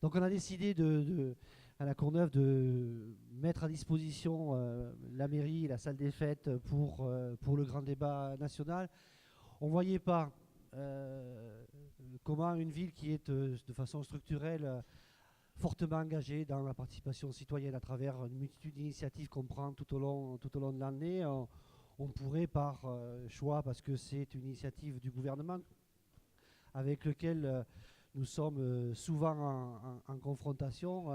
Donc on a décidé à la Courneuve de mettre à disposition la mairie et la salle des fêtes pour le grand débat national. On ne voyait pas comment une ville qui est de façon structurelle fortement engagée dans la participation citoyenne à travers une multitude d'initiatives qu'on prend tout au long de l'année, on pourrait par choix, parce que c'est une initiative du gouvernement avec lequel nous sommes souvent en confrontation,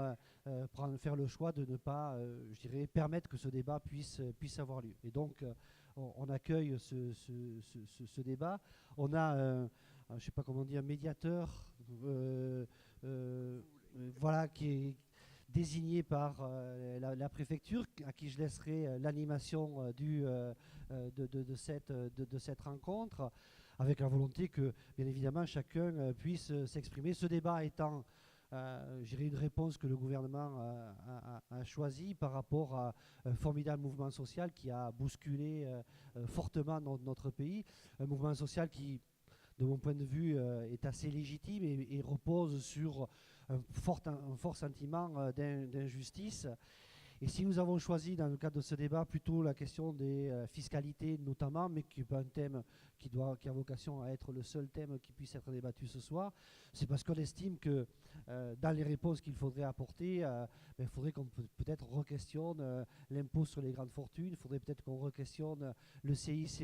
faire le choix de ne pas, je dirais, permettre que ce débat puisse avoir lieu. Et donc, on accueille ce débat. On a, je ne sais pas comment dire, un médiateur, voilà, qui est désigné par la préfecture, à qui je laisserai l'animation de cette rencontre, avec la volonté que, bien évidemment, chacun puisse s'exprimer. Ce débat étant, je dirais, une réponse que le gouvernement a choisie par rapport à un formidable mouvement social qui a bousculé fortement notre pays. Un mouvement social qui, de mon point de vue, est assez légitime et repose sur un fort sentiment d'injustice. Et si nous avons choisi, dans le cadre de ce débat, plutôt la question des fiscalités notamment, mais qui n'est pas un thème qui a vocation à être le seul thème qui puisse être débattu ce soir, c'est parce qu'on estime que dans les réponses qu'il faudrait apporter, il faudrait qu'on peut-être re-questionne l'impôt sur les grandes fortunes, il faudrait peut-être qu'on re-questionne le CICE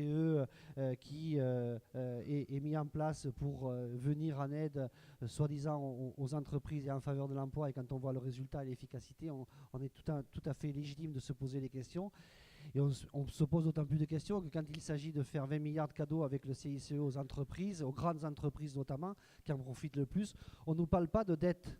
qui est mis en place pour venir en aide, soi-disant, aux entreprises et en faveur de l'emploi. Et quand on voit le résultat et l'efficacité, on est tout à fait légitime de se poser les questions. Et on se pose d'autant plus de questions que quand il s'agit de faire 20 milliards de cadeaux avec le CICE aux entreprises, aux grandes entreprises notamment, qui en profitent le plus, on ne nous parle pas de dette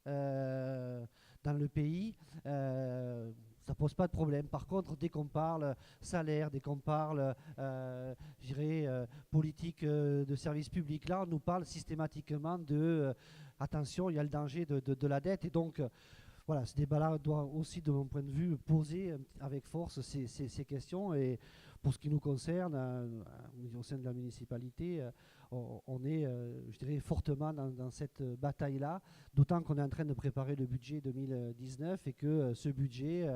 dans le pays. Ça ne pose pas de problème. Par contre, dès qu'on parle salaire, dès qu'on parle je dirais, politique de service public, là, on nous parle systématiquement de attention, il y a le danger de la dette. Et donc, voilà, ce débat-là doit aussi, de mon point de vue, poser avec force ces questions. Et pour ce qui nous concerne, au sein de la municipalité, on est, je dirais, fortement dans cette bataille-là, d'autant qu'on est en train de préparer le budget 2019 et que ce budget,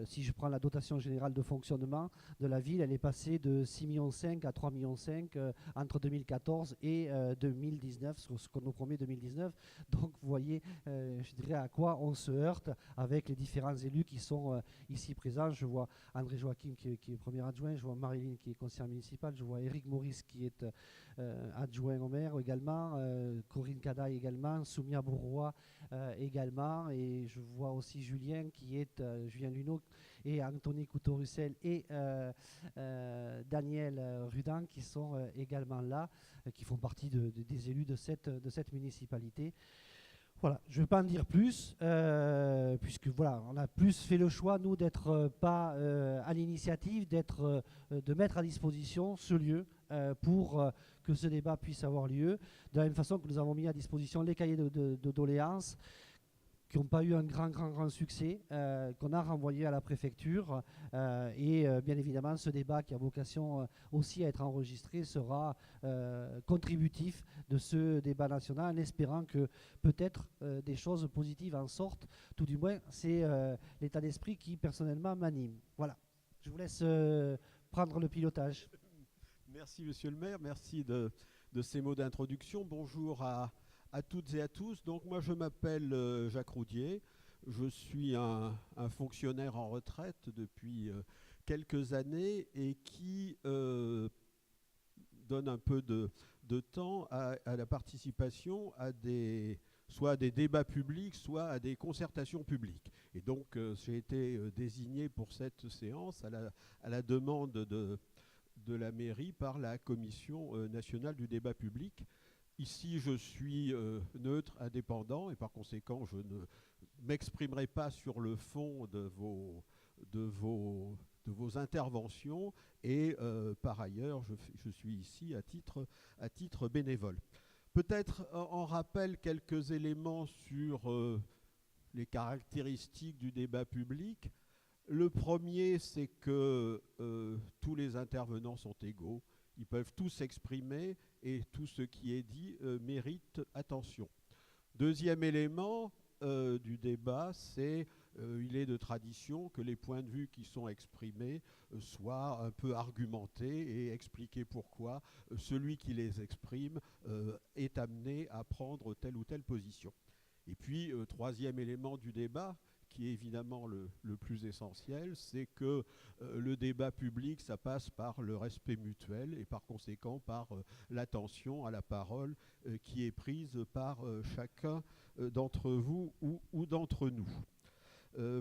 si je prends la dotation générale de fonctionnement de la ville, elle est passée de 6,5 millions à 3,5 millions entre 2014 et 2019, sur ce qu'on nous promet 2019. Donc vous voyez, je dirais, à quoi on se heurte avec les différents élus qui sont ici présents. Je vois André Joachim qui est premier adjoint, je vois Marilyn qui est conseillère municipale, je vois Éric Maurice qui est adjoint au maire également, Corinne Cadaille également, Soumia Bourrois également, et je vois aussi Julien qui est Julien Luneau et Anthony Couteau-Russel et Daniel Rudan qui sont également là, qui font partie des élus de cette municipalité. Voilà, je ne vais pas en dire plus, puisque voilà, on a plus fait le choix, nous, d'être pas à l'initiative, de mettre à disposition ce lieu pour que ce débat puisse avoir lieu, de la même façon que nous avons mis à disposition les cahiers de doléances, qui n'ont pas eu un grand succès, qu'on a renvoyé à la préfecture. Et bien évidemment, ce débat qui a vocation aussi à être enregistré sera contributif de ce débat national, en espérant que peut-être des choses positives en sortent. Tout du moins, c'est l'état d'esprit qui personnellement m'anime. Voilà, je vous laisse prendre le pilotage. Merci monsieur le maire, merci de ces mots d'introduction. Bonjour à toutes et à tous. Donc moi je m'appelle Jacques Roudier, je suis un fonctionnaire en retraite depuis quelques années et qui donne un peu de temps à la participation à soit à des débats publics, soit à des concertations publiques. Et donc j'ai été désigné pour cette séance à la demande de la mairie par la Commission nationale du débat public. Ici, je suis neutre, indépendant, et par conséquent, je ne m'exprimerai pas sur le fond de vos interventions. Et par ailleurs, je suis ici à titre bénévole. Peut-être en rappel quelques éléments sur les caractéristiques du débat public. Le premier, c'est que tous les intervenants sont égaux. Ils peuvent tous s'exprimer et tout ce qui est dit mérite attention. Deuxième élément du débat, c'est il est de tradition que les points de vue qui sont exprimés soient un peu argumentés et expliquer pourquoi celui qui les exprime est amené à prendre telle ou telle position. Et puis, troisième élément du débat, qui est évidemment le plus essentiel, c'est que le débat public, ça passe par le respect mutuel et par conséquent par l'attention à la parole qui est prise par chacun d'entre vous ou d'entre nous.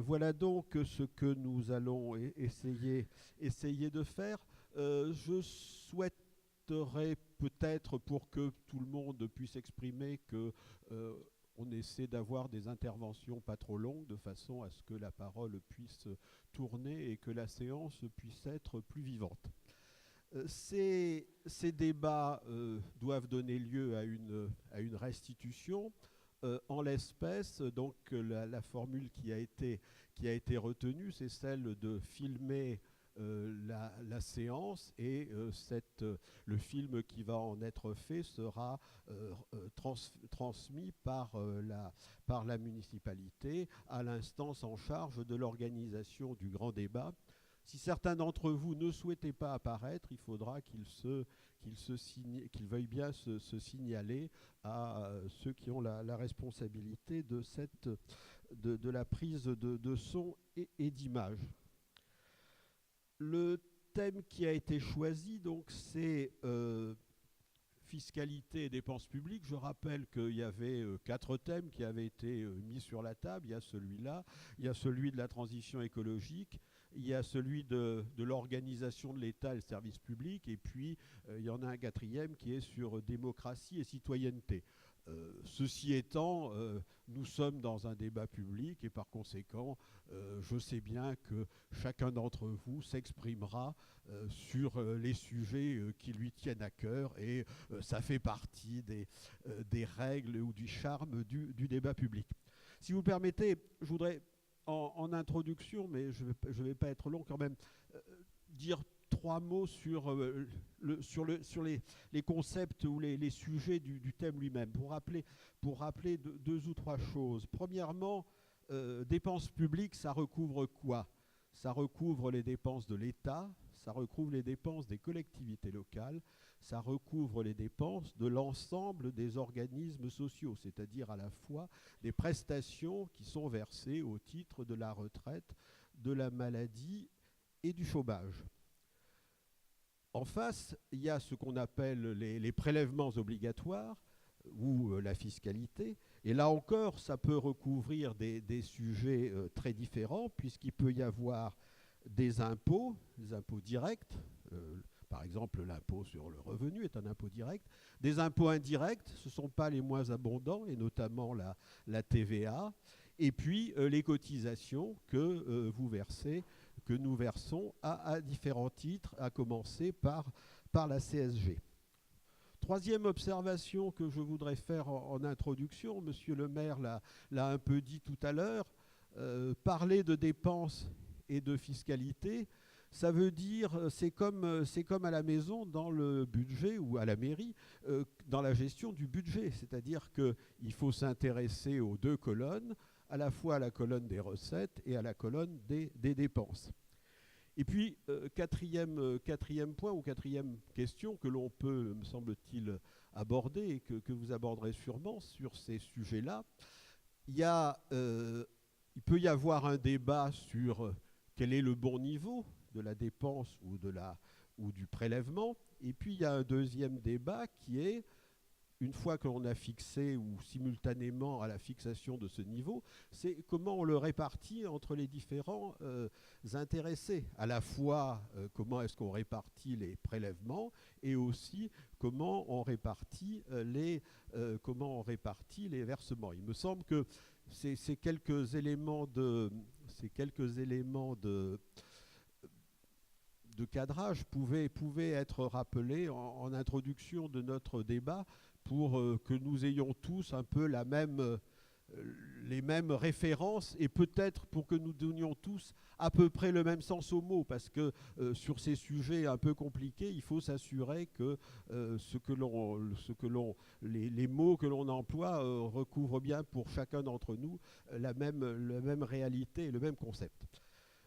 Voilà donc ce que nous allons essayer de faire. Je souhaiterais peut-être, pour que tout le monde puisse exprimer, que on essaie d'avoir des interventions pas trop longues, de façon à ce que la parole puisse tourner et que la séance puisse être plus vivante. Ces débats doivent donner lieu à une restitution. En l'espèce, donc la formule qui a été retenue, c'est celle de filmer la séance et le film qui va en être fait sera transmis par la municipalité à l'instance en charge de l'organisation du grand débat. Si certains d'entre vous ne souhaitaient pas apparaître, il faudra qu'ils veuillent bien se signaler à ceux qui ont la responsabilité de la prise de son et d'image. Le thème qui a été choisi, donc, c'est fiscalité et dépenses publiques. Je rappelle qu'il y avait 4 thèmes qui avaient été mis sur la table. Il y a celui-là, il y a celui de la transition écologique, il y a celui de l'organisation de l'État et le service public, et puis il y en a un 4e qui est sur démocratie et citoyenneté. Ceci étant, nous sommes dans un débat public et par conséquent, je sais bien que chacun d'entre vous s'exprimera sur les sujets qui lui tiennent à cœur et ça fait partie des règles ou du charme du débat public. Si vous le permettez, je voudrais en introduction, mais je vais pas être long quand même, dire 3 mots sur les concepts ou les sujets du thème lui-même, pour rappeler 2 ou 3 choses. Premièrement, dépenses publiques, ça recouvre quoi? Ça recouvre les dépenses de l'État, ça recouvre les dépenses des collectivités locales, ça recouvre les dépenses de l'ensemble des organismes sociaux, c'est-à-dire à la fois des prestations qui sont versées au titre de la retraite, de la maladie et du chômage. En face, il y a ce qu'on appelle les prélèvements obligatoires ou la fiscalité. Et là encore, ça peut recouvrir des sujets très différents, puisqu'il peut y avoir des impôts directs. Par exemple, l'impôt sur le revenu est un impôt direct. Des impôts indirects, ce ne sont pas les moins abondants, et notamment la TVA. Et puis, les cotisations que nous versons à différents titres, à commencer par la CSG. Troisième observation que je voudrais faire en introduction, Monsieur le maire l'a un peu dit tout à l'heure, parler de dépenses et de fiscalité, ça veut dire, c'est comme à la maison dans le budget ou à la mairie, dans la gestion du budget. C'est-à-dire qu'il faut s'intéresser aux 2 colonnes, à la fois à la colonne des recettes et à la colonne des dépenses. Et puis, quatrième point ou 4e question que l'on peut, me semble-t-il, aborder et que vous aborderez sûrement sur ces sujets-là, il peut y avoir un débat sur quel est le bon niveau de la dépense ou du prélèvement. Et puis, il y a un 2e débat qui est, une fois que l'on a fixé ou simultanément à la fixation de ce niveau, c'est comment on le répartit entre les différents intéressés. À la fois, comment est-ce qu'on répartit les prélèvements et aussi comment on répartit les versements. Il me semble que ces quelques éléments de cadrage pouvaient être rappelés en introduction de notre débat pour que nous ayons tous un peu la même les mêmes références et peut-être pour que nous donnions tous à peu près le même sens aux mots, parce que sur ces sujets un peu compliqués, il faut s'assurer que les mots que l'on emploie recouvrent bien pour chacun d'entre nous la même réalité et le même concept.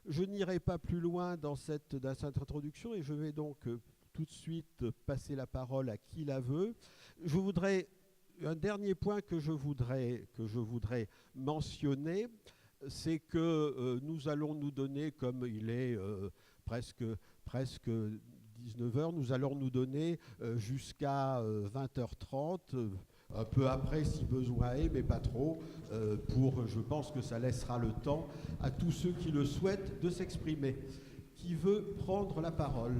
Je n'irai pas plus loin dans cette introduction et je vais donc tout de suite passer la parole à qui la veut. Un dernier point que je voudrais mentionner, c'est que nous allons nous donner, comme il est presque 19h, nous allons nous donner jusqu'à 20h30, un peu après si besoin est, mais pas trop, je pense que ça laissera le temps à tous ceux qui le souhaitent de s'exprimer. Qui veut prendre la parole ?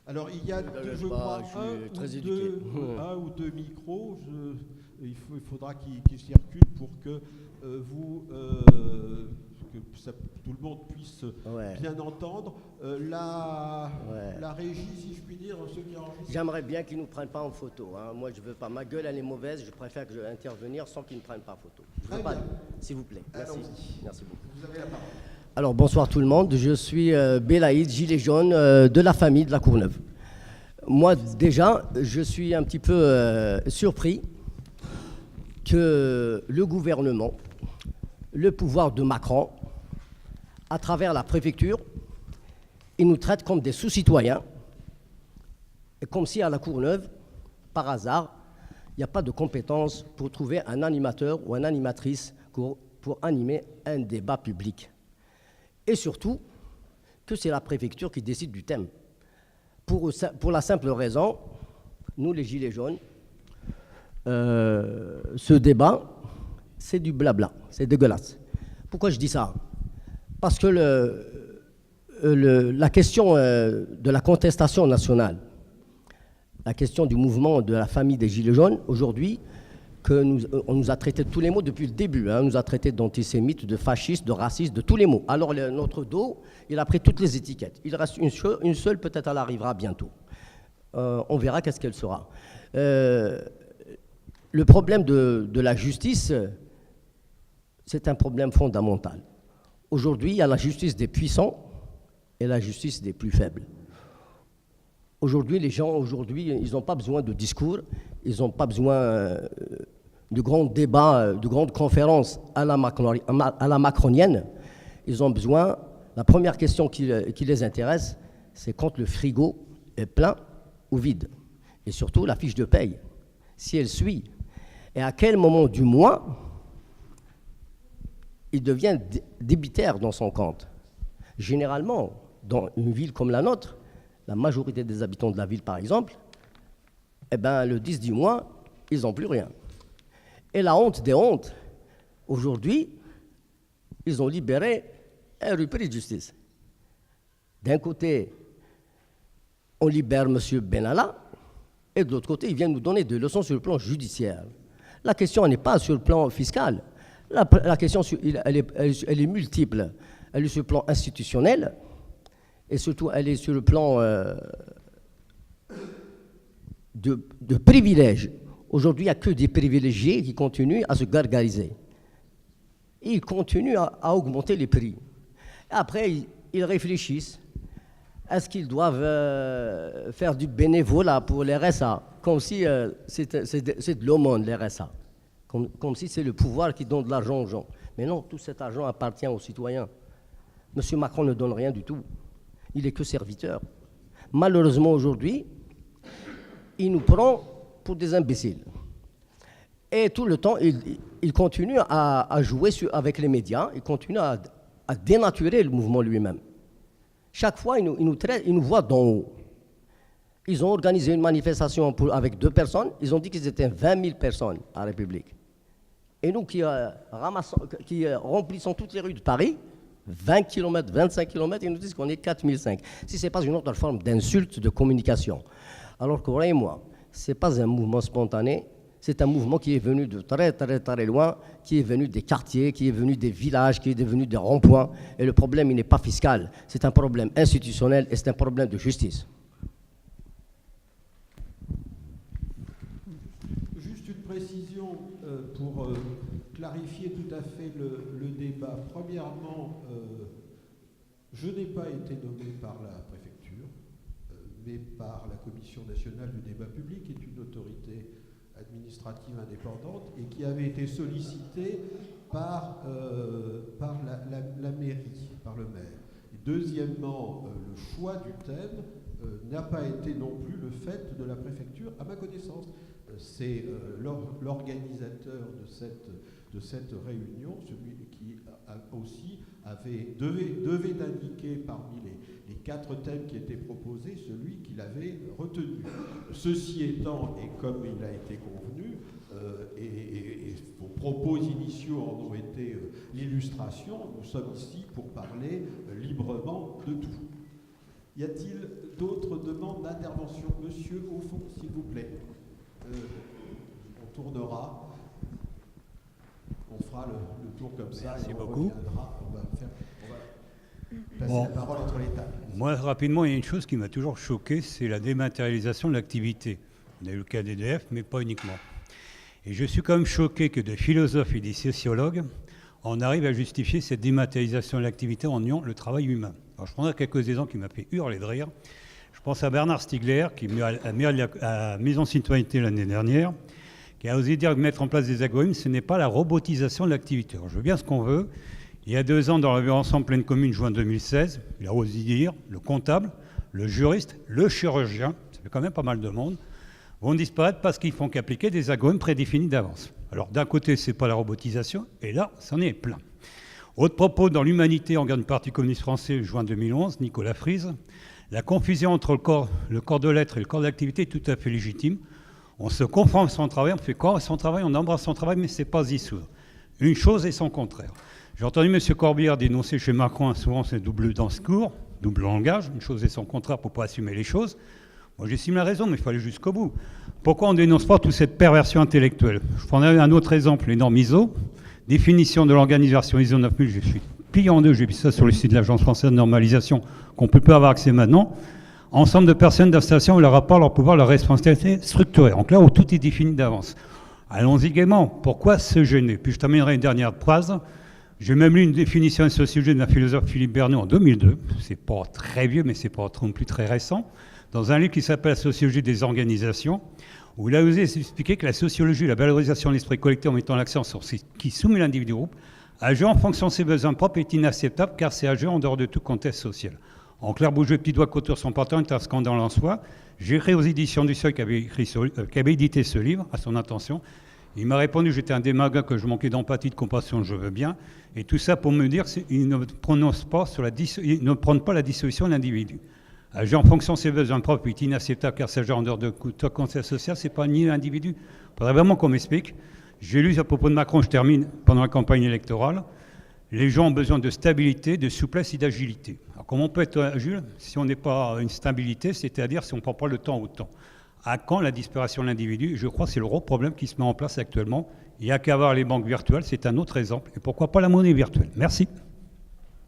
Alors il y a, je crois, un ou deux micros. Il faudra qu'ils circulent pour que tout le monde puisse bien entendre. La régie, si je puis dire, ceux qui enregistrent. J'aimerais bien qu'ils ne nous prennent pas en photo. Hein. Moi, je ne veux pas. Ma gueule, elle est mauvaise. Je préfère que je intervenir sans qu'ils ne prennent pas en photo. S'il vous plaît. Merci. Merci beaucoup. Vous avez la parole. Alors, bonsoir tout le monde. Je suis Belaïd, gilet jaune de la famille de la Courneuve. Moi, déjà, je suis un petit peu surpris que le gouvernement, le pouvoir de Macron, à travers la préfecture, il nous traite comme des sous-citoyens, et comme si à la Courneuve, par hasard, il n'y a pas de compétence pour trouver un animateur ou une animatrice pour animer un débat public. Et surtout, que c'est la préfecture qui décide du thème. Pour la simple raison, nous les Gilets jaunes, ce débat, c'est du blabla, c'est dégueulasse. Pourquoi je dis ça ? Parce que la question de la contestation nationale, la question du mouvement de la famille des Gilets jaunes, aujourd'hui, on nous a traité de tous les mots depuis le début. On nous a traité d'antisémites, de fascistes, de racistes, de tous les mots. Alors notre dos, il a pris toutes les étiquettes. Il reste une seule, peut-être elle arrivera bientôt. On verra qu'est-ce qu'elle sera. Le problème de la justice, c'est un problème fondamental. Aujourd'hui, il y a la justice des puissants et la justice des plus faibles. Aujourd'hui, les gens, ils n'ont pas besoin de discours, ils n'ont pas besoin de grands débats, de grandes conférences à la macronienne. Ils ont besoin, la première question qui les intéresse, c'est quand le frigo est plein ou vide. Et surtout, la fiche de paye, si elle suit. Et à quel moment du mois, il devient débitaire dans son compte. Généralement, dans une ville comme la nôtre, la majorité des habitants de la ville, par exemple, le 10 du mois, ils n'ont plus rien. Et la honte des hontes, aujourd'hui, ils ont libéré un repris de justice. D'un côté, on libère M. Benalla, et de l'autre côté, ils viennent nous donner des leçons sur le plan judiciaire. La question n'est pas sur le plan fiscal. La question, elle est multiple. Elle est sur le plan institutionnel, et surtout, elle est sur le plan de privilèges. Aujourd'hui, il n'y a que des privilégiés qui continuent à se gargariser. Et ils continuent à augmenter les prix. Et après, ils réfléchissent. Est-ce qu'ils doivent faire du bénévolat pour les RSA, comme si c'est de l'aumône, les RSA, comme si c'est le pouvoir qui donne de l'argent aux gens. Mais non, tout cet argent appartient aux citoyens. M. Macron ne donne rien du tout. Il n'est que serviteur. Malheureusement, aujourd'hui, il nous prend pour des imbéciles. Et tout le temps, il continue à jouer avec les médias, il continue à dénaturer le mouvement lui-même. Chaque fois, il nous voit d'en haut. Ils ont organisé une manifestation avec 2 personnes, ils ont dit qu'ils étaient 20 000 personnes à la République. Et nous qui remplissons toutes les rues de Paris, 20 km, 25 km, ils nous disent qu'on est 4005. Si ce n'est pas une autre forme d'insulte de communication. Alors que, croyez-moi, ce n'est pas un mouvement spontané, c'est un mouvement qui est venu de très, très, très loin, qui est venu des quartiers, qui est venu des villages, qui est venu des ronds-points. Et le problème, il n'est pas fiscal, c'est un problème institutionnel et c'est un problème de justice. Juste une précision pour clarifier tout à fait le débat. Premièrement, je n'ai pas été nommé par la préfecture, mais par la Commission nationale du débat public, qui est une autorité administrative indépendante et qui avait été sollicitée par la mairie, par le maire. Et deuxièmement, le choix du thème n'a pas été non plus le fait de la préfecture, à ma connaissance. C'est l'organisateur de cette réunion, celui qui aussi devait indiquer parmi les 4 thèmes qui étaient proposés, celui qu'il avait retenu. Ceci étant, et comme il a été convenu, et vos propos initiaux en ont été l'illustration, nous sommes ici pour parler librement de tout. Y a-t-il d'autres demandes d'intervention? Monsieur, au fond, s'il vous plaît. On tournera. On fera le tour comme ça. Merci et on beaucoup. reviendra. On va passer la parole entre les tables. Moi, rapidement, il y a une chose qui m'a toujours choqué, c'est la dématérialisation de l'activité. On a eu le cas d'EDF, mais pas uniquement. Et je suis quand même choqué que des philosophes et des sociologues en arrivent à justifier cette dématérialisation de l'activité en niant le travail humain. Alors, je prendrai quelques exemples qui m'ont fait hurler de rire. Je pense à Bernard Stiegler, qui est à Maison Citoyenneté l'année dernière, qui a osé dire que mettre en place des algorithmes, ce n'est pas la robotisation de l'activité. Alors, je veux bien ce qu'on veut. Il y a 2 ans, dans la violence en pleine commune, juin 2016, il a osé dire le comptable, le juriste, le chirurgien, ça fait quand même pas mal de monde, vont disparaître parce qu'ils font qu'appliquer des algorithmes prédéfinis d'avance. Alors d'un côté, c'est pas la robotisation, et là, c'en est plein. Autre propos, dans l'Humanité, en garde du Parti communiste français, juin 2011, Nicolas Frise, la confusion entre le corps de l'être et le corps d'activité est tout à fait légitime. On se confond avec son travail, on fait corps à son travail, on embrasse son travail, mais c'est pas dissoudre. Une chose et son contraire. J'ai entendu M. Corbière dénoncer chez Macron souvent ces doubles discours, double langage, une chose et son contraire pour ne pas assumer les choses. Moi, j'estime la raison, mais il faut aller jusqu'au bout. Pourquoi on ne dénonce pas toute cette perversion intellectuelle? Je prendrai un autre exemple, les normes ISO. Définition de l'organisation ISO 9000, je suis plié en deux, j'ai vu ça sur le site de l'Agence française de normalisation, qu'on ne peut pas avoir accès maintenant. Ensemble de personnes d'installation où leur rapport, leur pouvoir, leur responsabilité structurée. Donc là où tout est défini d'avance. Allons-y gaiement. Pourquoi se gêner? Puis je terminerai une dernière phrase. J'ai même lu une définition de sociologie d'un philosophe Philippe Berneau en 2002. C'est pas très vieux, mais c'est pas non plus très récent. Dans un livre qui s'appelle La sociologie des organisations, où il a osé expliquer que la sociologie, la valorisation de l'esprit collectif en mettant l'accent sur ce qui soumet l'individu au groupe, agir en fonction de ses besoins propres est inacceptable car c'est agir en dehors de tout contexte social. En clair, bouger petit doigt qu'autour son porteur est un scandale en soi. J'ai écrit aux éditions du Seuil qui avait édité ce livre, à son intention. Il m'a répondu, j'étais un démagogue, que je manquais d'empathie, de compassion, je veux bien. Et tout ça pour me dire qu'ils ne prennent pas la dissolution de l'individu. Agir en fonction de ses besoins propres est inacceptable car s'agir en dehors de tout contexte social, c'est pas ni l'individu. Il faudrait vraiment qu'on m'explique. J'ai lu à propos de Macron, je termine, pendant la campagne électorale. Les gens ont besoin de stabilité, de souplesse et d'agilité. Alors comment on peut être agile si on n'est pas une stabilité, c'est-à-dire si on ne prend pas le temps au temps? À quand la disparition de l'individu? Je crois que c'est le gros problème qui se met en place actuellement. Il n'y a qu'à voir les banques virtuelles, c'est un autre exemple. Et pourquoi pas la monnaie virtuelle? Merci.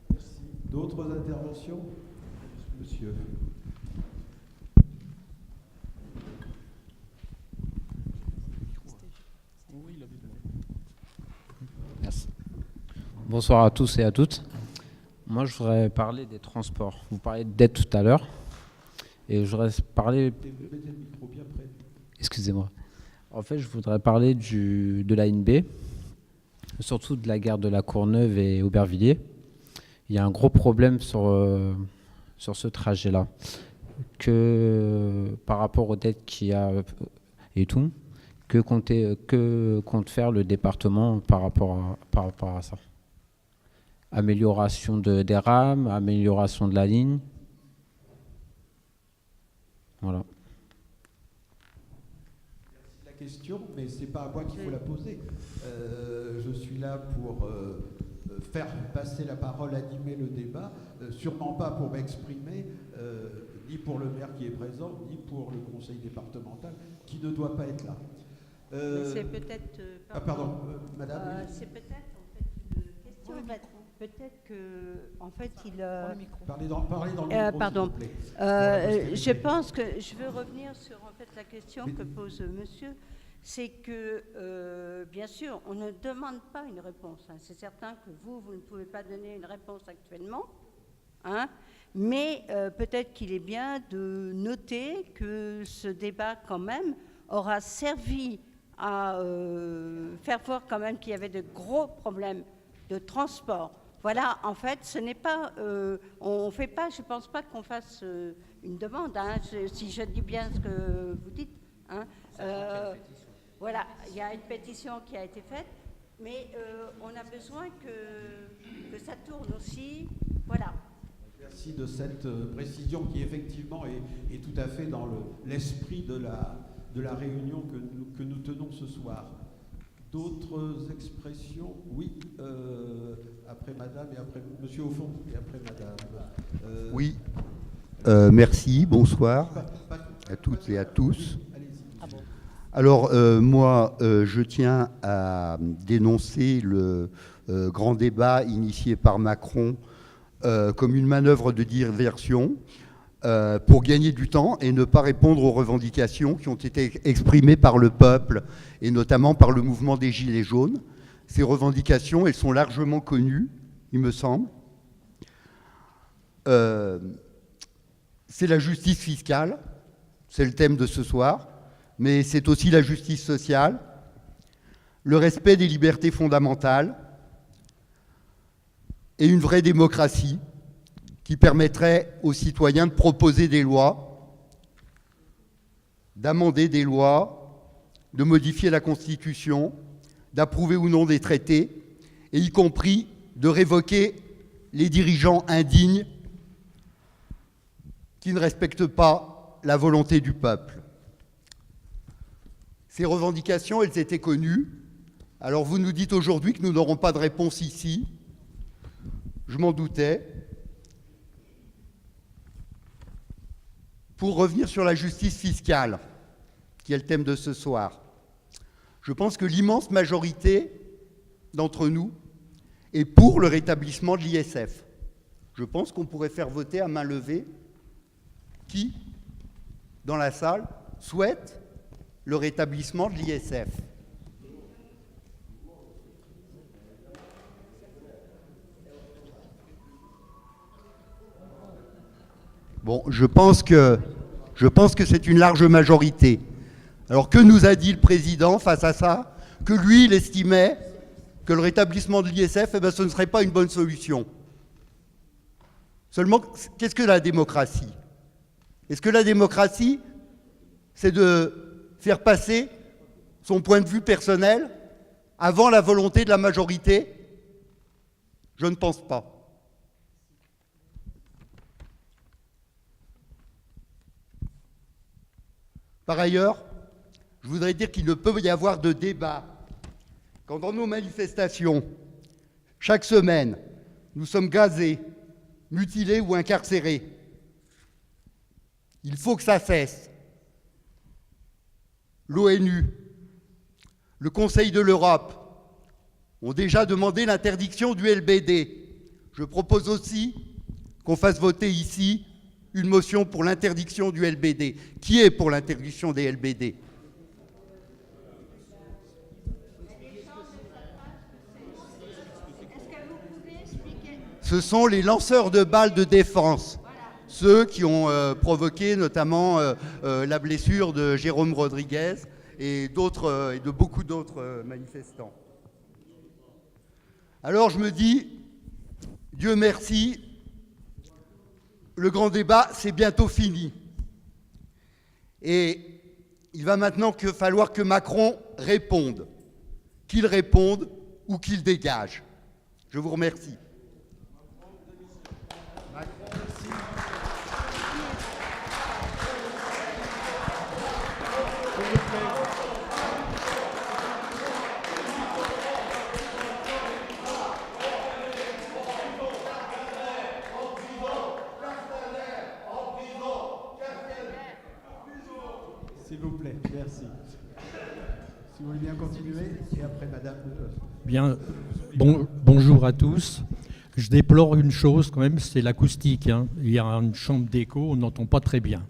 Merci. D'autres interventions? Monsieur. Merci. Bonsoir à tous et à toutes. Moi, je voudrais parler des transports. Vous parliez de dette tout à l'heure. Et je voudrais parler... Mettez le micro bien près. Excusez-moi. En fait, je voudrais parler de l'ANB, surtout de la gare de la Courneuve et Aubervilliers. Il y a un gros problème sur ce trajet-là. Que par rapport aux dettes qu'il y a et tout, que compte faire le département par rapport à ça? Amélioration des rames, amélioration de la ligne. Voilà. Merci de la question, mais ce n'est pas à moi qu'il faut la poser. Je suis là pour faire passer la parole, animer le débat, sûrement pas pour m'exprimer, ni pour le maire qui est présent, ni pour le conseil départemental qui ne doit pas être là. C'est peut-être... pardon, madame. C'est peut-être en fait une question. Peut-être que, en fait, il... Parlez dans le micro, pardon. s'il vous plaît. Je pense que je veux revenir sur en fait la question que pose monsieur. c'est que, bien sûr, on ne demande pas une réponse. Hein. C'est certain que vous ne pouvez pas donner une réponse actuellement, hein, mais peut-être qu'il est bien de noter que ce débat, quand même, aura servi à faire voir quand même qu'il y avait de gros problèmes de transport. Voilà, en fait, ce n'est pas, on fait pas, je ne pense pas qu'on fasse une demande, hein, si je dis bien ce que vous dites. Hein, voilà, il y a une pétition qui a été faite, mais on a besoin que ça tourne aussi. Voilà. Merci de cette précision qui effectivement est tout à fait dans l'esprit de la réunion que nous tenons ce soir. D'autres expressions? Oui, après madame et après monsieur au fond et après madame. Oui, merci, bonsoir à toutes et à tous. Alors moi, je tiens à dénoncer le grand débat initié par Macron comme une manœuvre de diversion pour gagner du temps et ne pas répondre aux revendications qui ont été exprimées par le peuple et notamment par le mouvement des Gilets jaunes. Ces revendications, elles sont largement connues, il me semble. C'est la justice fiscale, c'est le thème de ce soir, mais c'est aussi la justice sociale, le respect des libertés fondamentales et une vraie démocratie qui permettrait aux citoyens de proposer des lois, d'amender des lois, de modifier la Constitution, d'approuver ou non des traités, et y compris de révoquer les dirigeants indignes qui ne respectent pas la volonté du peuple. Ces revendications, elles étaient connues. Alors vous nous dites aujourd'hui que nous n'aurons pas de réponse ici. Je m'en doutais. Pour revenir sur la justice fiscale, qui est le thème de ce soir, je pense que l'immense majorité d'entre nous est pour le rétablissement de l'ISF. Je pense qu'on pourrait faire voter à main levée qui, dans la salle, souhaite le rétablissement de l'ISF. Bon, je pense que c'est une large majorité. Alors que nous a dit le président face à ça? Que lui, il estimait que le rétablissement de l'ISF, eh ben, ce ne serait pas une bonne solution. Seulement, qu'est-ce que la démocratie? Est-ce que la démocratie, c'est de faire passer son point de vue personnel avant la volonté de la majorité? Je ne pense pas. Par ailleurs, je voudrais dire qu'il ne peut y avoir de débat quand dans nos manifestations, chaque semaine, nous sommes gazés, mutilés ou incarcérés. Il faut que ça cesse. L'ONU, le Conseil de l'Europe ont déjà demandé l'interdiction du LBD. Je propose aussi qu'on fasse voter ici une motion pour l'interdiction du LBD. Qui est pour l'interdiction des LBD? Ce sont les lanceurs de balles de défense, ceux qui ont provoqué notamment la blessure de Jérôme Rodriguez et de beaucoup d'autres manifestants. Alors je me dis, Dieu merci, le grand débat, c'est bientôt fini. Et il va maintenant falloir que Macron réponde, qu'il réponde ou qu'il dégage. Je vous remercie. S'il vous plaît, merci. Si vous voulez bien continuer, et après madame. Bien, bonjour à tous. Je déplore une chose quand même, c'est l'acoustique. Hein. Il y a une chambre d'écho, on n'entend pas très bien.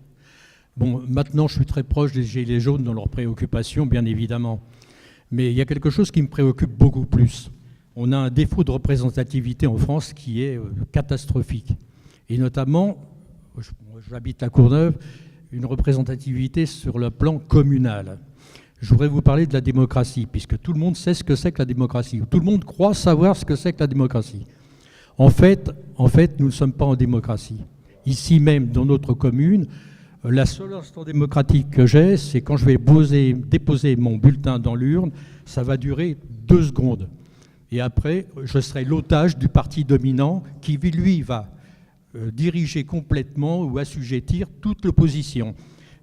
Bon, maintenant, je suis très proche des Gilets jaunes dans leurs préoccupations, bien évidemment. Mais il y a quelque chose qui me préoccupe beaucoup plus. On a un défaut de représentativité en France qui est catastrophique. Et notamment, j'habite à Courneuve, une représentativité sur le plan communal. Je voudrais vous parler de la démocratie, puisque tout le monde sait ce que c'est que la démocratie. Tout le monde croit savoir ce que c'est que la démocratie. En fait, nous ne sommes pas en démocratie. Ici même, dans notre commune, la seule instant démocratique que j'ai, c'est quand je vais déposer mon bulletin dans l'urne, ça va durer 2 secondes. Et après, je serai l'otage du parti dominant qui, lui, va diriger complètement ou assujettir toute l'opposition.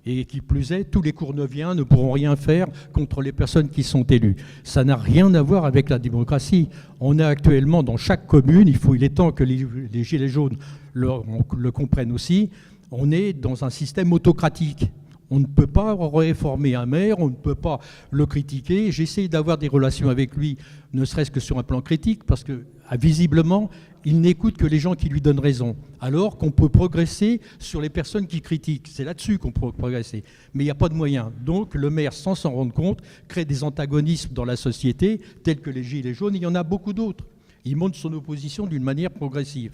Et qui plus est, tous les Courneuviens ne pourront rien faire contre les personnes qui sont élues. Ça n'a rien à voir avec la démocratie. On a actuellement dans chaque commune, il est temps que les Gilets jaunes le comprennent aussi, on est dans un système autocratique. On ne peut pas réformer un maire, on ne peut pas le critiquer. J'essaie d'avoir des relations avec lui, ne serait-ce que sur un plan critique, parce que visiblement, il n'écoute que les gens qui lui donnent raison. Alors qu'on peut progresser sur les personnes qui critiquent. C'est là-dessus qu'on peut progresser. Mais il n'y a pas de moyens. Donc le maire, sans s'en rendre compte, crée des antagonismes dans la société, tels que les Gilets jaunes. Il y en a beaucoup d'autres. Il monte son opposition d'une manière progressive.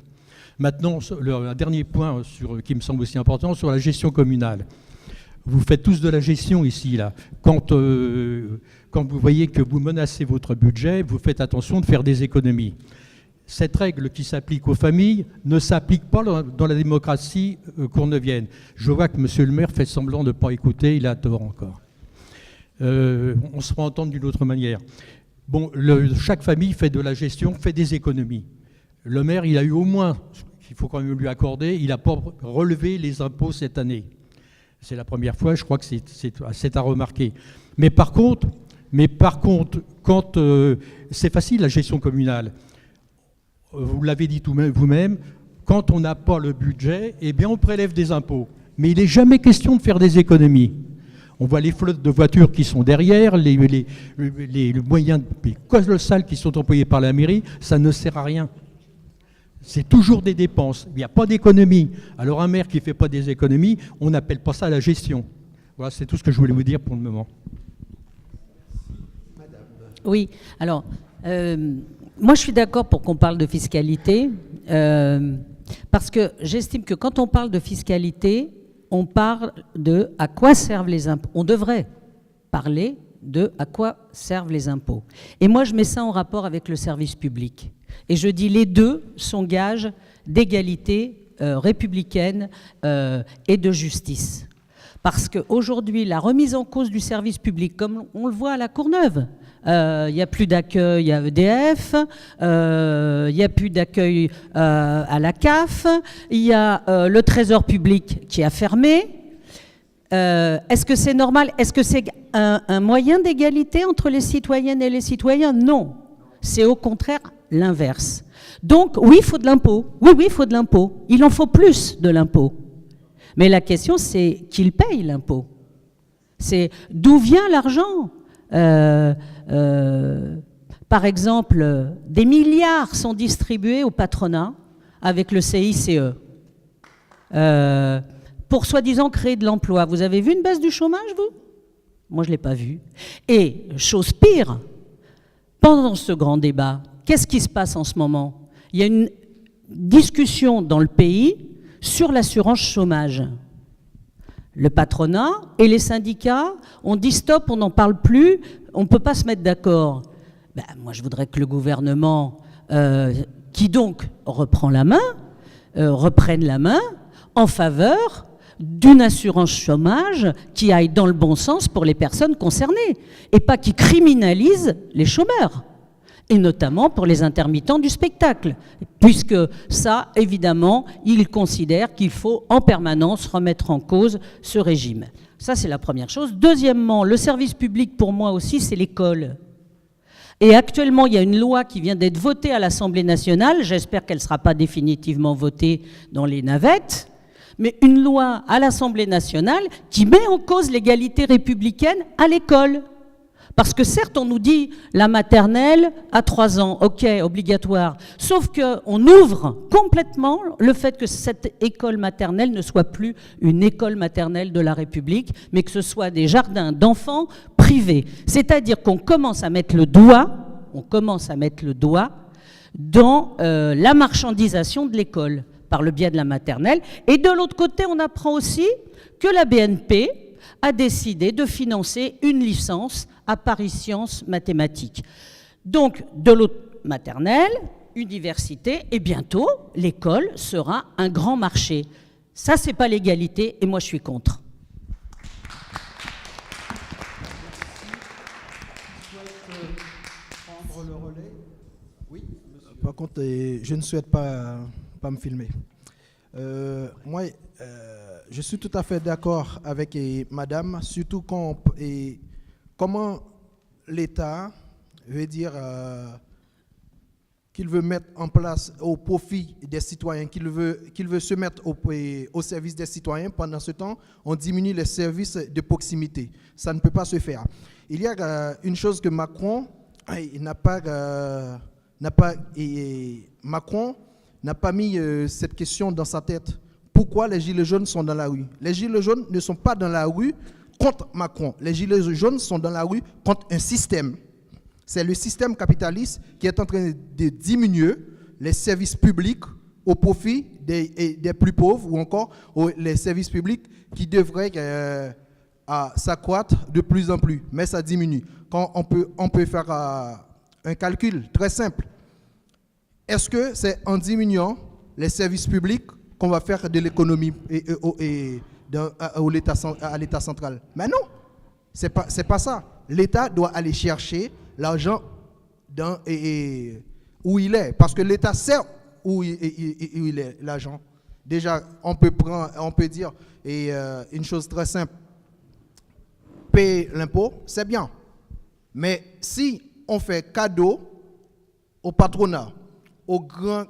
Maintenant, un dernier point qui me semble aussi important, sur la gestion communale. Vous faites tous de la gestion ici, là. Quand vous voyez que vous menacez votre budget, vous faites attention de faire des économies. Cette règle qui s'applique aux familles ne s'applique pas dans la démocratie courneuvienne. Je vois que M. le maire fait semblant de ne pas écouter, il a tort encore. On se fera entendre d'une autre manière. Bon, chaque famille fait de la gestion, fait des économies. Le maire, il a eu au moins, il faut quand même lui accorder, il n'a pas relevé les impôts cette année. C'est la première fois, je crois que c'est à remarquer. Mais par contre, quand c'est facile la gestion communale, vous l'avez dit vous-même, quand on n'a pas le budget, eh bien on prélève des impôts. Mais il n'est jamais question de faire des économies. On voit les flottes de voitures qui sont derrière, les moyens colossaux qui sont employés par la mairie, ça ne sert à rien. C'est toujours des dépenses. Il n'y a pas d'économie. Alors un maire qui ne fait pas des économies, on n'appelle pas ça la gestion. Voilà, c'est tout ce que je voulais vous dire pour le moment. Oui, alors, moi je suis d'accord pour qu'on parle de fiscalité, parce que j'estime que quand on parle de fiscalité, on parle de à quoi servent les impôts. On devrait parler de à quoi servent les impôts. Et moi je mets ça en rapport avec le service public. Et je dis les deux sont gages d'égalité républicaine et de justice. Parce qu'aujourd'hui, la remise en cause du service public, comme on le voit à la Courneuve, il n'y a plus d'accueil à EDF, il n'y a plus d'accueil à la CAF, il y a le Trésor public qui a fermé. Est-ce que c'est normal? Est-ce que c'est un moyen d'égalité entre les citoyennes et les citoyens? Non. C'est au contraire l'inverse. Donc, oui, il faut de l'impôt. Oui, il faut de l'impôt. Il en faut plus de l'impôt. Mais la question, c'est qui paye l'impôt? C'est d'où vient l'argent? Par exemple, des milliards sont distribués au patronat avec le CICE pour soi-disant créer de l'emploi. Vous avez vu une baisse du chômage, vous? Moi, je ne l'ai pas vu. Et, chose pire, pendant ce grand débat, qu'est-ce qui se passe en ce moment? Il y a une discussion dans le pays sur l'assurance chômage. Le patronat et les syndicats ont dit stop, on n'en parle plus, on ne peut pas se mettre d'accord. Ben, moi, je voudrais que le gouvernement, qui donc reprenne la main en faveur d'une assurance chômage qui aille dans le bon sens pour les personnes concernées et pas qui criminalise les chômeurs. Et notamment pour les intermittents du spectacle, puisque ça, évidemment, ils considèrent qu'il faut en permanence remettre en cause ce régime. Ça, c'est la première chose. Deuxièmement, le service public, pour moi aussi, c'est l'école. Et actuellement, il y a une loi qui vient d'être votée à l'Assemblée nationale, j'espère qu'elle ne sera pas définitivement votée dans les navettes, mais une loi à l'Assemblée nationale qui met en cause l'égalité républicaine à l'école. Parce que certes, on nous dit la maternelle à 3 ans, ok, obligatoire. Sauf qu'on ouvre complètement le fait que cette école maternelle ne soit plus une école maternelle de la République, mais que ce soit des jardins d'enfants privés. C'est-à-dire qu'on commence à mettre le doigt dans la marchandisation de l'école par le biais de la maternelle. Et de l'autre côté, on apprend aussi que la BNP a décidé de financer une licence à Paris Sciences Mathématiques. Donc, de l'autre, maternelle, université, et bientôt, l'école sera un grand marché. Ça, c'est pas l'égalité, et moi, je suis contre. Par contre, je ne souhaite pas me filmer. Moi, je suis tout à fait d'accord avec madame, surtout comment l'État veut dire qu'il veut mettre en place au profit des citoyens, qu'il veut se mettre au service des citoyens. Pendant ce temps, on diminue les services de proximité. Ça ne peut pas se faire. Il y a une chose que Macron n'a pas mis cette question dans sa tête. Pourquoi les gilets jaunes sont dans la rue? Les gilets jaunes ne sont pas dans la rue contre Macron. Les gilets jaunes sont dans la rue contre un système. C'est le système capitaliste qui est en train de diminuer les services publics au profit des plus pauvres, ou encore les services publics qui devraient s'accroître de plus en plus. Mais ça diminue. Quand on peut faire un calcul très simple. Est-ce que c'est en diminuant les services publics qu'on va faire de l'économie à l'État central? Mais non, c'est pas ça. L'État doit aller chercher l'argent où il est, parce que l'État sait où il est, l'argent. Déjà, on peut dire une chose très simple. Payer l'impôt, c'est bien. Mais si on fait cadeau au patronat, aux grands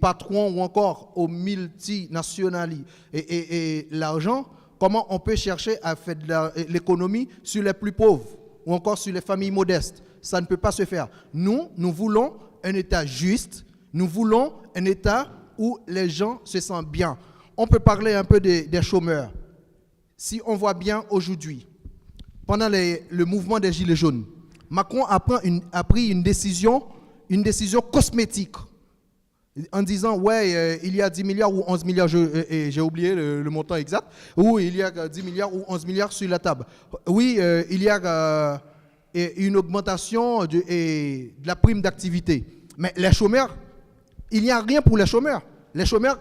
patrons ou encore aux multinationales et l'argent, comment on peut chercher à faire de l'économie sur les plus pauvres ou encore sur les familles modestes? Ça ne peut pas se faire. Nous voulons un État juste, nous voulons un État où les gens se sentent bien. On peut parler un peu des chômeurs. Si on voit bien aujourd'hui, pendant le mouvement des Gilets jaunes, Macron a pris une décision cosmétique, en disant, ouais, il y a 10 milliards ou 11 milliards, j'ai oublié le montant exact, ou il y a 10 milliards ou 11 milliards sur la table. Oui, il y a une augmentation de la prime d'activité. Mais les chômeurs, il n'y a rien pour les chômeurs. Les chômeurs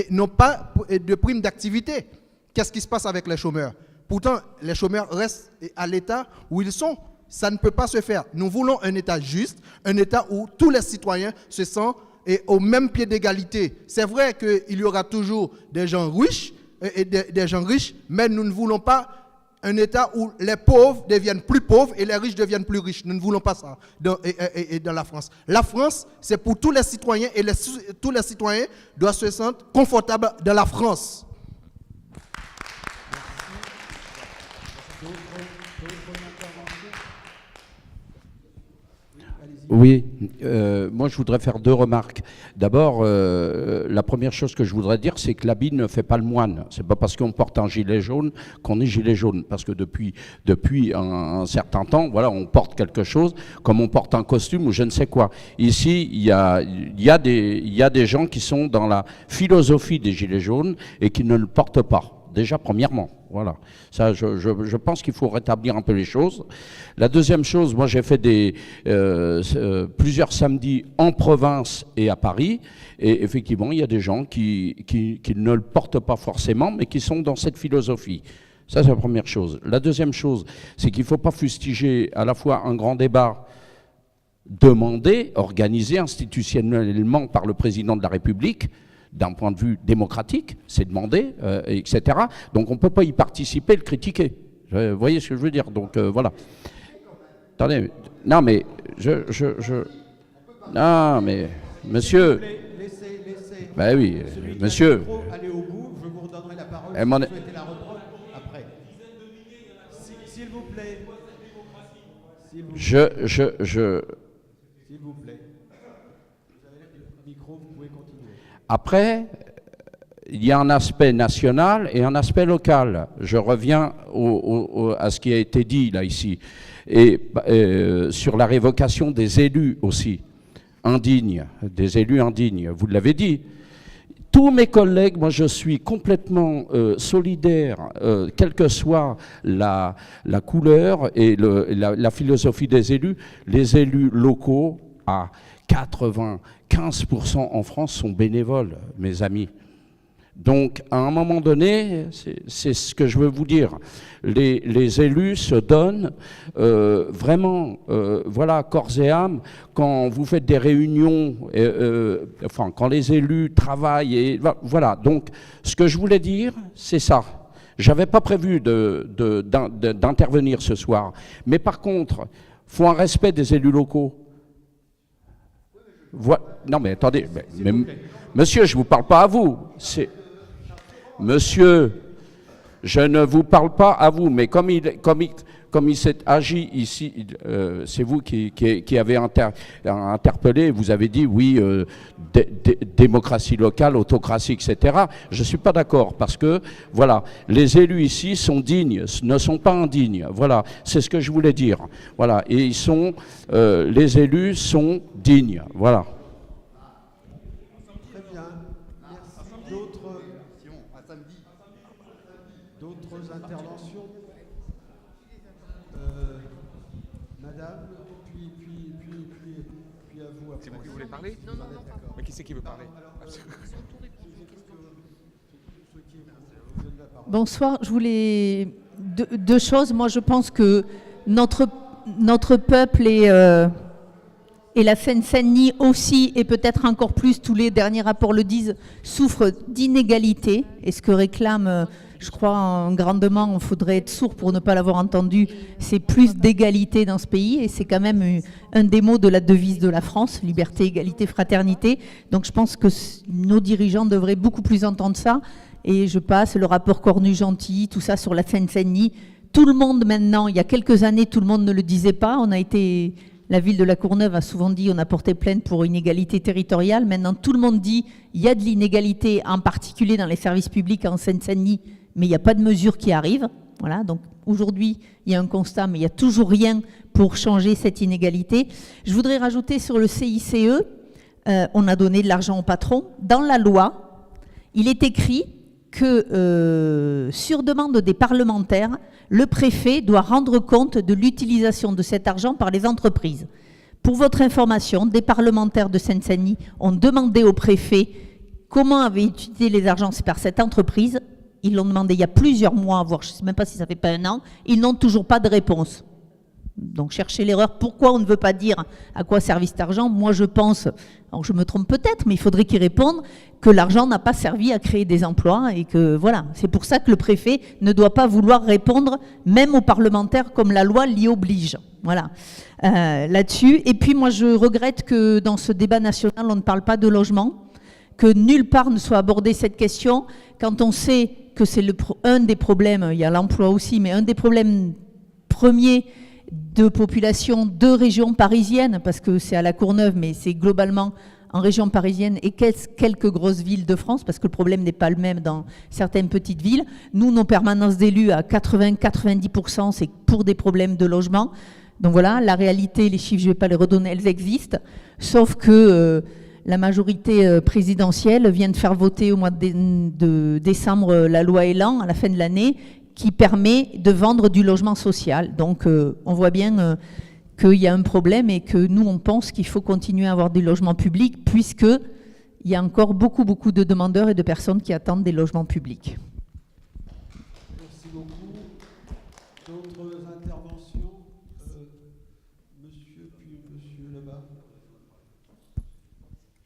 n'ont pas de prime d'activité. Qu'est-ce qui se passe avec les chômeurs? Pourtant, les chômeurs restent à l'état où ils sont. Ça ne peut pas se faire. Nous voulons un État juste, un État où tous les citoyens se sentent au même pied d'égalité. C'est vrai qu'il y aura toujours des gens riches, mais nous ne voulons pas un État où les pauvres deviennent plus pauvres et les riches deviennent plus riches. Nous ne voulons pas ça dans la France. La France, c'est pour tous les citoyens et tous les citoyens doivent se sentir confortables dans la France. Oui, moi je voudrais faire 2 remarques. D'abord, la première chose que je voudrais dire, c'est que l'habit ne fait pas le moine. C'est pas parce qu'on porte un gilet jaune qu'on est gilet jaune. Parce que depuis un certain temps, voilà, on porte quelque chose, comme on porte un costume ou je ne sais quoi. Ici, il y a des gens qui sont dans la philosophie des gilets jaunes et qui ne le portent pas. Déjà, premièrement, voilà. Ça, je pense qu'il faut rétablir un peu les choses. La deuxième chose, moi j'ai fait plusieurs samedis en province et à Paris, et effectivement, il y a des gens qui ne le portent pas forcément, mais qui sont dans cette philosophie. Ça, c'est la première chose. La deuxième chose, c'est qu'il ne faut pas fustiger à la fois un grand débat demandé, organisé institutionnellement par le président de la République, d'un point de vue démocratique, c'est demandé, etc. Donc on ne peut pas y participer et le critiquer. Vous voyez ce que je veux dire? Donc voilà. Attendez, non mais non mais monsieur. Laissez. Ben oui, monsieur. Allez au bout, je vous redonnerai la parole si vous souhaitez la reprendre après. S'il vous plaît. S'il vous plaît. Vous avez le micro, vous pouvez continuer. Après, il y a un aspect national et un aspect local. Je reviens à ce qui a été dit là ici. Et sur la révocation des élus aussi, indignes, des élus indignes, vous l'avez dit. Tous mes collègues, moi je suis complètement solidaire, quelle que soit la couleur et la philosophie des élus. Les élus locaux, à 95% en France, sont bénévoles, mes amis. Donc, à un moment donné, c'est ce que je veux vous dire. Les élus se donnent vraiment, voilà, corps et âme. Quand vous faites des réunions, enfin, quand les élus travaillent, et voilà. Donc, ce que je voulais dire, c'est ça. J'avais pas prévu d'intervenir ce soir. Mais par contre, il faut un respect des élus locaux. Non, mais attendez. Mais, monsieur, je ne vous parle pas à vous. Monsieur, je ne vous parle pas à vous, mais comme il s'est agi ici, c'est vous qui avez interpellé, vous avez dit oui, démocratie locale, autocratie, etc. Je ne suis pas d'accord parce que, voilà, les élus ici sont dignes, ne sont pas indignes. Voilà, c'est ce que je voulais dire. Voilà, et les élus sont dignes. Voilà. D'autres interventions Madame, puis à vous. C'est vous qui voulez parler? Non, mais qui c'est qui veut parler? Bonsoir, je voulais deux choses. Moi, je pense que notre peuple et la Seine-Saint-Denis aussi, et peut-être encore plus, tous les derniers rapports le disent, souffrent d'inégalités. Et ce que réclame, je crois, grandement, il faudrait être sourd pour ne pas l'avoir entendu, c'est plus d'égalité dans ce pays. Et c'est quand même un des mots de la devise de la France, liberté, égalité, fraternité. Donc je pense que nos dirigeants devraient beaucoup plus entendre ça. Et je passe le rapport Cornu-Gentil, tout ça sur la Seine-Saint-Denis. Tout le monde maintenant, il y a quelques années, tout le monde ne le disait pas. La ville de La Courneuve a souvent dit on a porté plainte pour une égalité territoriale. Maintenant, tout le monde dit il y a de l'inégalité, en particulier dans les services publics en Seine-Saint-Denis, mais il n'y a pas de mesures qui arrivent. Voilà, donc aujourd'hui, il y a un constat, mais il n'y a toujours rien pour changer cette inégalité. Je voudrais rajouter sur le CICE, on a donné de l'argent au patron. Dans la loi, il est écrit que sur demande des parlementaires, le préfet doit rendre compte de l'utilisation de cet argent par les entreprises. Pour votre information, des parlementaires de Seine-Saint-Denis ont demandé au préfet comment avaient utilisé les argents par cette entreprise. Ils l'ont demandé il y a plusieurs mois, voire je ne sais même pas si ça fait pas un an. Ils n'ont toujours pas de réponse. Donc cherchez l'erreur. Pourquoi on ne veut pas dire à quoi servait cet argent? Moi je pense, alors je me trompe peut-être, mais il faudrait qu'ils répondent que l'argent n'a pas servi à créer des emplois et que voilà. C'est pour ça que le préfet ne doit pas vouloir répondre, même aux parlementaires, comme la loi l'y oblige. Voilà, là-dessus. Et puis moi je regrette que dans ce débat national on ne parle pas de logement, que nulle part ne soit abordée cette question, quand on sait que c'est un des problèmes, il y a l'emploi aussi, mais un des problèmes premiers de population de région parisienne, parce que c'est à La Courneuve, mais c'est globalement en région parisienne et quelques grosses villes de France, parce que le problème n'est pas le même dans certaines petites villes. Nous, nos permanences d'élus, à 80-90%, c'est pour des problèmes de logement. Donc voilà, la réalité, les chiffres, je ne vais pas les redonner, elles existent, sauf que la majorité présidentielle vient de faire voter au mois de décembre la loi Elan, à la fin de l'année, qui permet de vendre du logement social. Donc on voit bien qu'il y a un problème et que nous, on pense qu'il faut continuer à avoir des logements publics puisqu'il y a encore beaucoup de demandeurs et de personnes qui attendent des logements publics. Merci beaucoup. D'autres interventions? Monsieur, puis monsieur là-bas.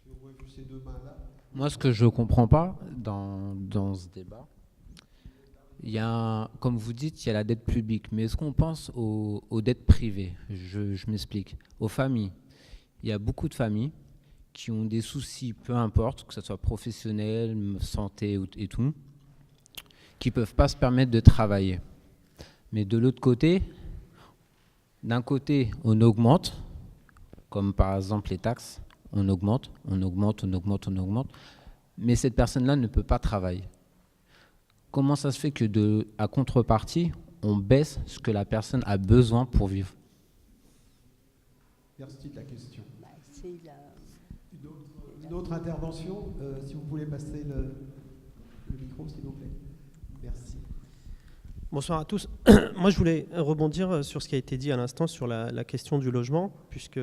Je vois ces deux mains-là. Moi, ce que je ne comprends pas dans ce débat, il y a, comme vous dites, il y a la dette publique, mais est-ce qu'on pense aux dettes privées? Je m'explique. Aux familles. Il y a beaucoup de familles qui ont des soucis, peu importe, que ce soit professionnel, santé et tout, qui ne peuvent pas se permettre de travailler. Mais de l'autre côté, D'un côté, on augmente, comme par exemple les taxes, on augmente, mais cette personne-là ne peut pas travailler. Comment ça se fait que, à contrepartie, on baisse ce que la personne a besoin pour vivre? Merci de la question. Une autre intervention, si vous voulez passer le micro, s'il vous plaît. Merci. Bonsoir à tous. Moi, je voulais rebondir sur ce qui a été dit à l'instant sur la question du logement, puisque,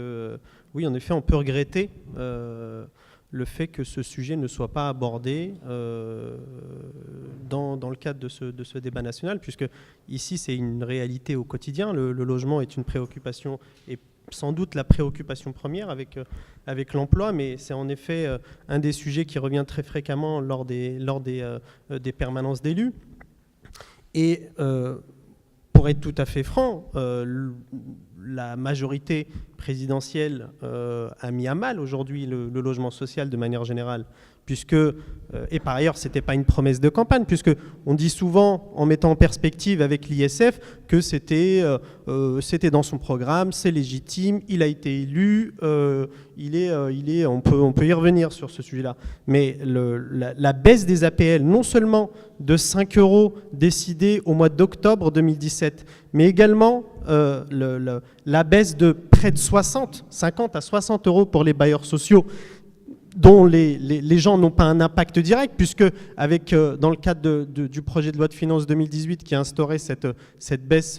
oui, en effet, on peut regretter le fait que ce sujet ne soit pas abordé dans le cadre de ce débat national, puisque ici, c'est une réalité au quotidien. Le logement est une préoccupation, et sans doute la préoccupation première avec l'emploi, mais c'est en effet un des sujets qui revient très fréquemment lors des permanences d'élus. Et pour être tout à fait franc, la majorité présidentielle a mis à mal aujourd'hui le logement social de manière générale, puisque, et par ailleurs, ce n'était pas une promesse de campagne, puisqu'on dit souvent, en mettant en perspective avec l'ISF, que c'était dans son programme, c'est légitime, il a été élu, on peut y revenir sur ce sujet-là. Mais la baisse des APL, non seulement de 5 € décidée au mois d'octobre 2017, mais également la baisse de près de 50 à 60 € pour les bailleurs sociaux, dont les gens n'ont pas un impact direct, puisque dans le cadre du projet de loi de finances 2018 qui a instauré cette baisse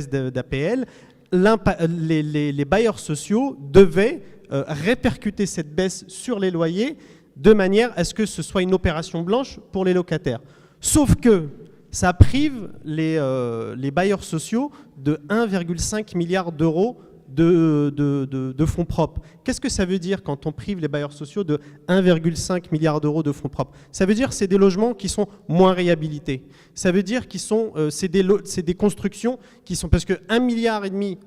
d'APL, les bailleurs sociaux devaient répercuter cette baisse sur les loyers de manière à ce que ce soit une opération blanche pour les locataires. Sauf que ça prive les bailleurs sociaux de 1,5 milliard d'euros de fonds propres. Qu'est-ce que ça veut dire quand on prive les bailleurs sociaux de 1,5 milliard d'euros de fonds propres? Ça veut dire que c'est des logements qui sont moins réhabilités. Ça veut dire que c'est des constructions qui sont... Parce que 1,5 milliard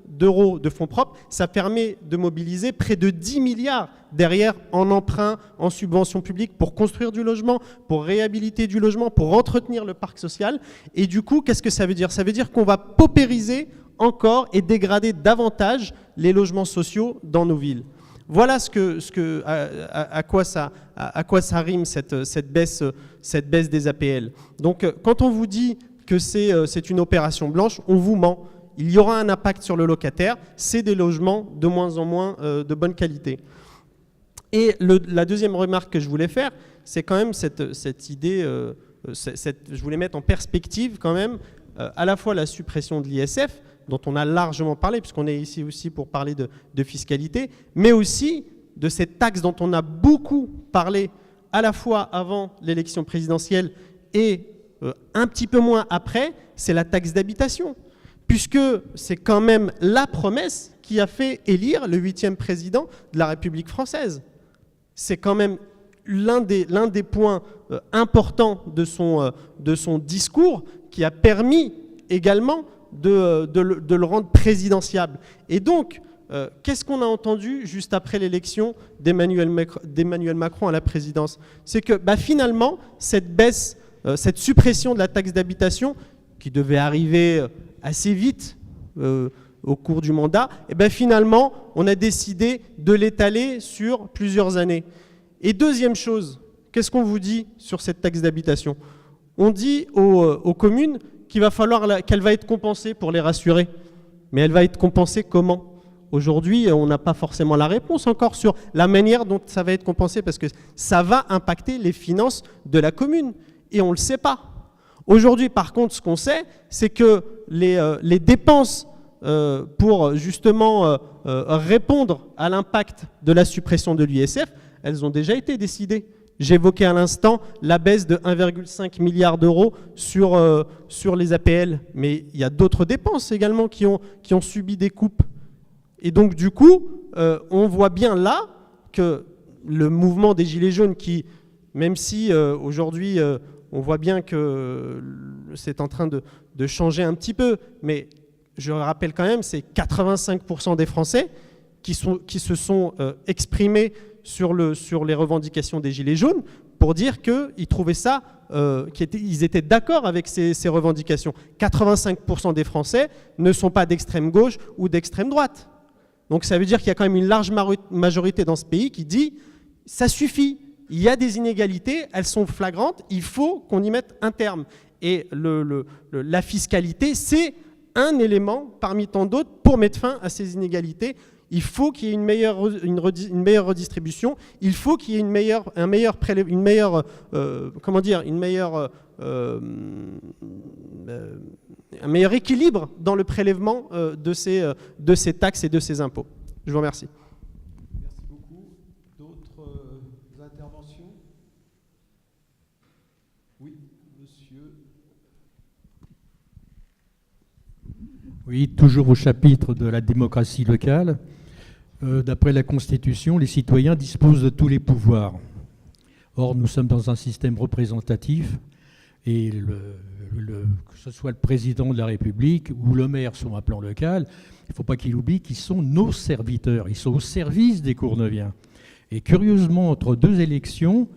d'euros de fonds propres, ça permet de mobiliser près de 10 milliards derrière en emprunt, en subvention publique pour construire du logement, pour réhabiliter du logement, pour entretenir le parc social. Et du coup, qu'est-ce que ça veut dire? Ça veut dire qu'on va paupériser encore et dégrader davantage les logements sociaux dans nos villes. Voilà à quoi ça rime cette baisse des APL. Donc quand on vous dit que c'est une opération blanche, on vous ment. Il y aura un impact sur le locataire, c'est des logements de moins en moins de bonne qualité. Et la deuxième remarque que je voulais faire, c'est quand même cette idée, je voulais mettre en perspective quand même à la fois la suppression de l'ISF, dont on a largement parlé, puisqu'on est ici aussi pour parler de fiscalité, mais aussi de cette taxe dont on a beaucoup parlé à la fois avant l'élection présidentielle et un petit peu moins après, c'est la taxe d'habitation, puisque c'est quand même la promesse qui a fait élire le 8e président de la République française. C'est quand même l'un des points importants de son discours qui a permis également de le rendre présidentiable. Et donc, qu'est-ce qu'on a entendu juste après l'élection d'Emmanuel Macron à la présidence? C'est que finalement, cette suppression de la taxe d'habitation, qui devait arriver assez vite au cours du mandat, finalement, on a décidé de l'étaler sur plusieurs années. Et deuxième chose, qu'est-ce qu'on vous dit sur cette taxe d'habitation? On dit aux communes qu'elle va être compensée pour les rassurer. Mais elle va être compensée comment? Aujourd'hui, on n'a pas forcément la réponse encore sur la manière dont ça va être compensé, parce que ça va impacter les finances de la commune, et on ne le sait pas. Aujourd'hui, par contre, ce qu'on sait, c'est que les dépenses pour justement répondre à l'impact de la suppression de l'ISF, elles ont déjà été décidées. J'évoquais à l'instant la baisse de 1,5 milliard d'euros sur les APL, mais il y a d'autres dépenses également qui ont subi des coupes. Et donc du coup, on voit bien là que le mouvement des Gilets jaunes, qui, même si aujourd'hui on voit bien que c'est en train de changer un petit peu, mais je rappelle quand même, c'est 85% des Français qui se sont exprimés sur les revendications des Gilets jaunes pour dire qu'ils trouvaient ça, ils étaient d'accord avec ces revendications. 85% des Français ne sont pas d'extrême gauche ou d'extrême droite. Donc ça veut dire qu'il y a quand même une large majorité dans ce pays qui dit « ça suffit, il y a des inégalités, elles sont flagrantes, il faut qu'on y mette un terme ». Et la fiscalité, c'est un élément parmi tant d'autres pour mettre fin à ces inégalités. Il faut qu'il y ait une meilleure redistribution, il faut qu'il y ait un meilleur équilibre dans le prélèvement de ces taxes et de ces impôts. Je vous remercie. Merci beaucoup. D'autres interventions? Oui, monsieur. Oui, toujours au chapitre de la démocratie locale. D'après la Constitution, les citoyens disposent de tous les pouvoirs. Or, nous sommes dans un système représentatif et que ce soit le président de la République ou le maire sur un plan local, il ne faut pas qu'il oublie qu'ils sont nos serviteurs, ils sont au service des Courneuviens. Et curieusement, entre deux élections,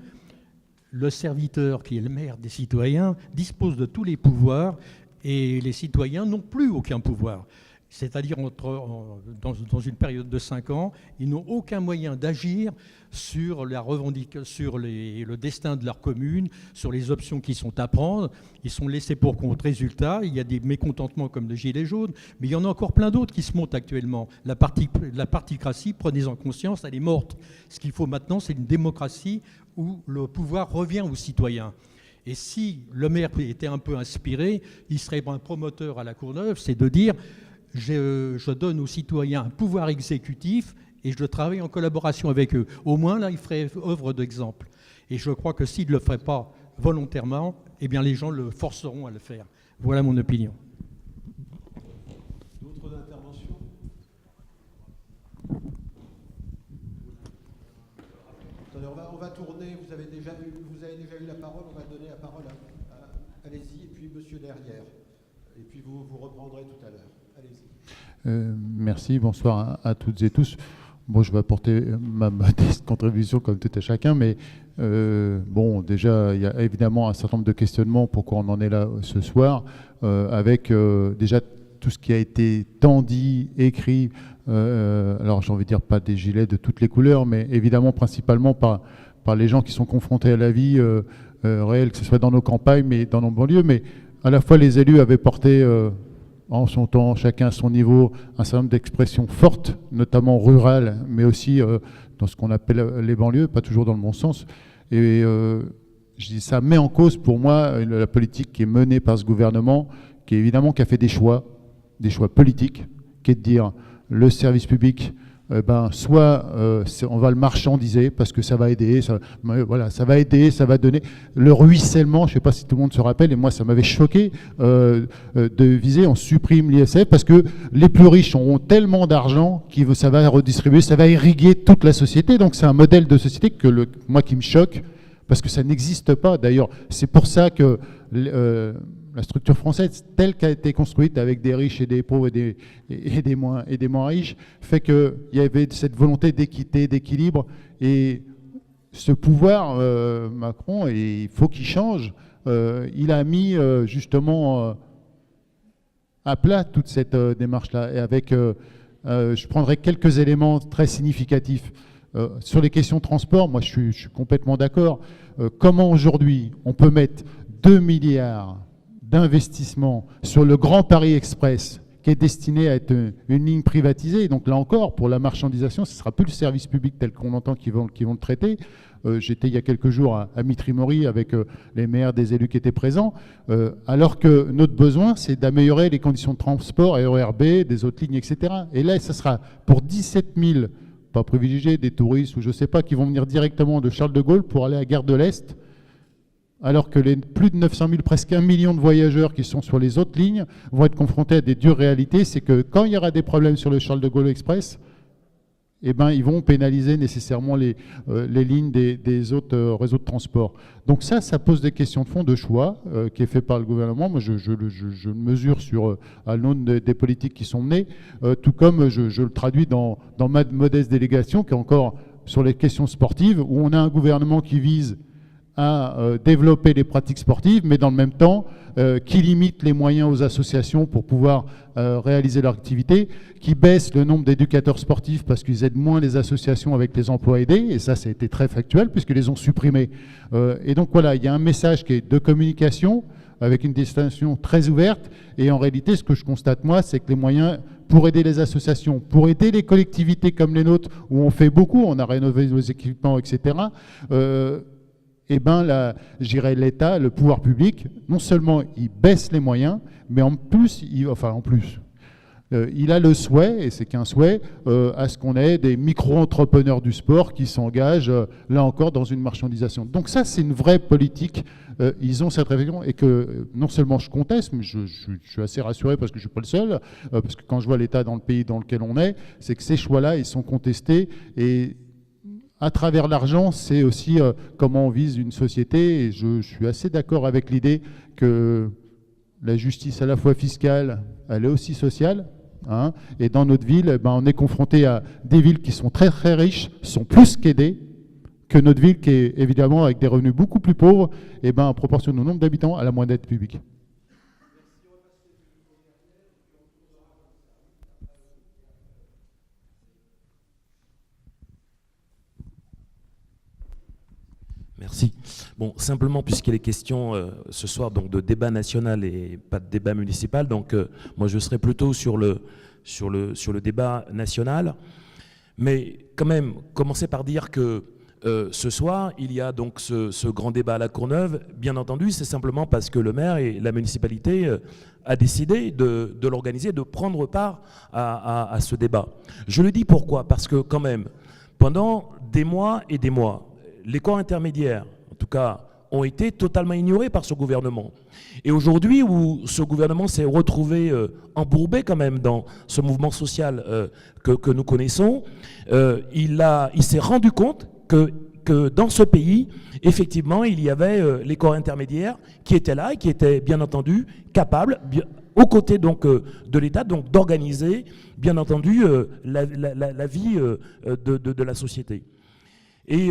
le serviteur, qui est le maire des citoyens, dispose de tous les pouvoirs et les citoyens n'ont plus aucun pouvoir. C'est-à-dire dans une période de 5 ans, ils n'ont aucun moyen d'agir sur le destin de leur commune, sur les options qui sont à prendre. Ils sont laissés pour compte. Résultat, il y a des mécontentements comme le gilet jaune, mais il y en a encore plein d'autres qui se montent actuellement. La particratie, prenez-en conscience, elle est morte. Ce qu'il faut maintenant, c'est une démocratie où le pouvoir revient aux citoyens. Et si le maire était un peu inspiré, il serait un promoteur à la Courneuve, c'est de dire... Je donne aux citoyens un pouvoir exécutif et je travaille en collaboration avec eux. Au moins, là, il ferait œuvre d'exemple. Et je crois que s'il ne le ferait pas volontairement, eh bien, les gens le forceront à le faire. Voilà mon opinion. D'autres interventions? Attendez, on va tourner. Vous avez déjà eu la parole. On va donner la parole à allez-y, et puis monsieur derrière. Et puis vous reprendrez tout à l'heure. Merci, bonsoir à toutes et tous. Bon, je vais apporter ma modeste contribution comme tout à chacun, mais bon, déjà, il y a évidemment un certain nombre de questionnements pourquoi on en est là ce soir, avec déjà tout ce qui a été tant dit, écrit, alors j'ai envie de dire pas des gilets de toutes les couleurs, mais évidemment principalement par les gens qui sont confrontés à la vie réelle, que ce soit dans nos campagnes, mais dans nos banlieues, mais à la fois les élus avaient porté... en son temps, chacun à son niveau, un certain nombre d'expressions fortes, notamment rurales, mais aussi dans ce qu'on appelle les banlieues, pas toujours dans le bon sens. Et je dis, ça met en cause pour moi la politique qui est menée par ce gouvernement, qui a fait des choix politiques, qui est de dire le service public, soit on va le marchandiser parce que ça va aider, ça va aider, ça va donner le ruissellement. Je ne sais pas si tout le monde se rappelle, et moi ça m'avait choqué de viser, on supprime l'ISF parce que les plus riches auront tellement d'argent que ça va redistribuer, ça va irriguer toute la société. Donc c'est un modèle de société moi qui me choque parce que ça n'existe pas. D'ailleurs, c'est pour ça que la structure française, telle qu'a été construite avec des riches et des pauvres et des moins riches, fait qu'il y avait cette volonté d'équité, d'équilibre. Et ce pouvoir, Macron, et il faut qu'il change, il a mis justement à plat toute cette démarche-là. Et avec, je prendrai quelques éléments très significatifs. Sur les questions de transport, moi je suis complètement d'accord. Comment aujourd'hui on peut mettre 2 milliards d'investissement sur le Grand Paris Express qui est destiné à être une ligne privatisée. Donc là encore, pour la marchandisation, ce ne sera plus le service public tel qu'on entend qu'ils vont le traiter. J'étais il y a quelques jours à Mitry-Mory avec les maires des élus qui étaient présents, alors que notre besoin, c'est d'améliorer les conditions de transport, RERB, des autres lignes, etc. Et là, ça sera pour 17 000, pas privilégiés, des touristes ou je ne sais pas, qui vont venir directement de Charles de Gaulle pour aller à Gare de l'Est, alors que les plus de 900 000, presque 1 million de voyageurs qui sont sur les autres lignes vont être confrontés à des dures réalités. C'est que quand il y aura des problèmes sur le Charles de Gaulle Express, eh ben, ils vont pénaliser nécessairement les lignes des autres réseaux de transport. Donc ça pose des questions de fond, de choix qui est fait par le gouvernement. Moi, je le mesure à l'aune des politiques qui sont menées, tout comme je le traduis dans ma modeste délégation, qui est encore sur les questions sportives, où on a un gouvernement qui vise à développer les pratiques sportives, mais dans le même temps, qui limite les moyens aux associations pour pouvoir réaliser leur activité, qui baisse le nombre d'éducateurs sportifs parce qu'ils aident moins les associations avec les emplois aidés, et ça a été très factuel puisqu'ils les ont supprimés. Et donc voilà, il y a un message qui est de communication, avec une destination très ouverte, et en réalité, ce que je constate moi, c'est que les moyens pour aider les associations, pour aider les collectivités comme les nôtres, où on fait beaucoup, on a rénové nos équipements, etc., eh ben là, je dirais l'État, le pouvoir public, non seulement il baisse les moyens, mais en plus, il a le souhait, et c'est qu'un souhait, à ce qu'on ait des micro-entrepreneurs du sport qui s'engagent, là encore, dans une marchandisation. Donc ça, c'est une vraie politique. Ils ont cette réflexion, et que non seulement je conteste, mais je suis assez rassuré parce que je ne suis pas le seul, parce que quand je vois l'État dans le pays dans lequel on est, c'est que ces choix-là, ils sont contestés, et à travers l'argent, c'est aussi comment on vise une société, et je suis assez d'accord avec l'idée que la justice à la fois fiscale, elle est aussi sociale. Hein, et dans notre ville, eh ben, on est confronté à des villes qui sont très très riches, sont plus qu'aidées, que notre ville qui est évidemment avec des revenus beaucoup plus pauvres, et ben, en proportion au nombre d'habitants à la moins d'aide publique. Merci. Bon, simplement, puisqu'il est question ce soir donc, de débat national et pas de débat municipal, donc moi je serais plutôt sur le débat national. Mais quand même, commencer par dire que ce soir, il y a donc ce grand débat à la Courneuve. Bien entendu, c'est simplement parce que le maire et la municipalité a décidé de l'organiser, de prendre part à ce débat. Je le dis pourquoi? Parce que quand même, pendant des mois et des mois, les corps intermédiaires, en tout cas, ont été totalement ignorés par ce gouvernement. Et aujourd'hui, où ce gouvernement s'est retrouvé embourbé quand même dans ce mouvement social que nous connaissons, il s'est rendu compte que dans ce pays, effectivement, il y avait les corps intermédiaires qui étaient là et qui étaient bien entendu capables, aux côtés donc de l'État, donc d'organiser bien entendu la vie de la société. Et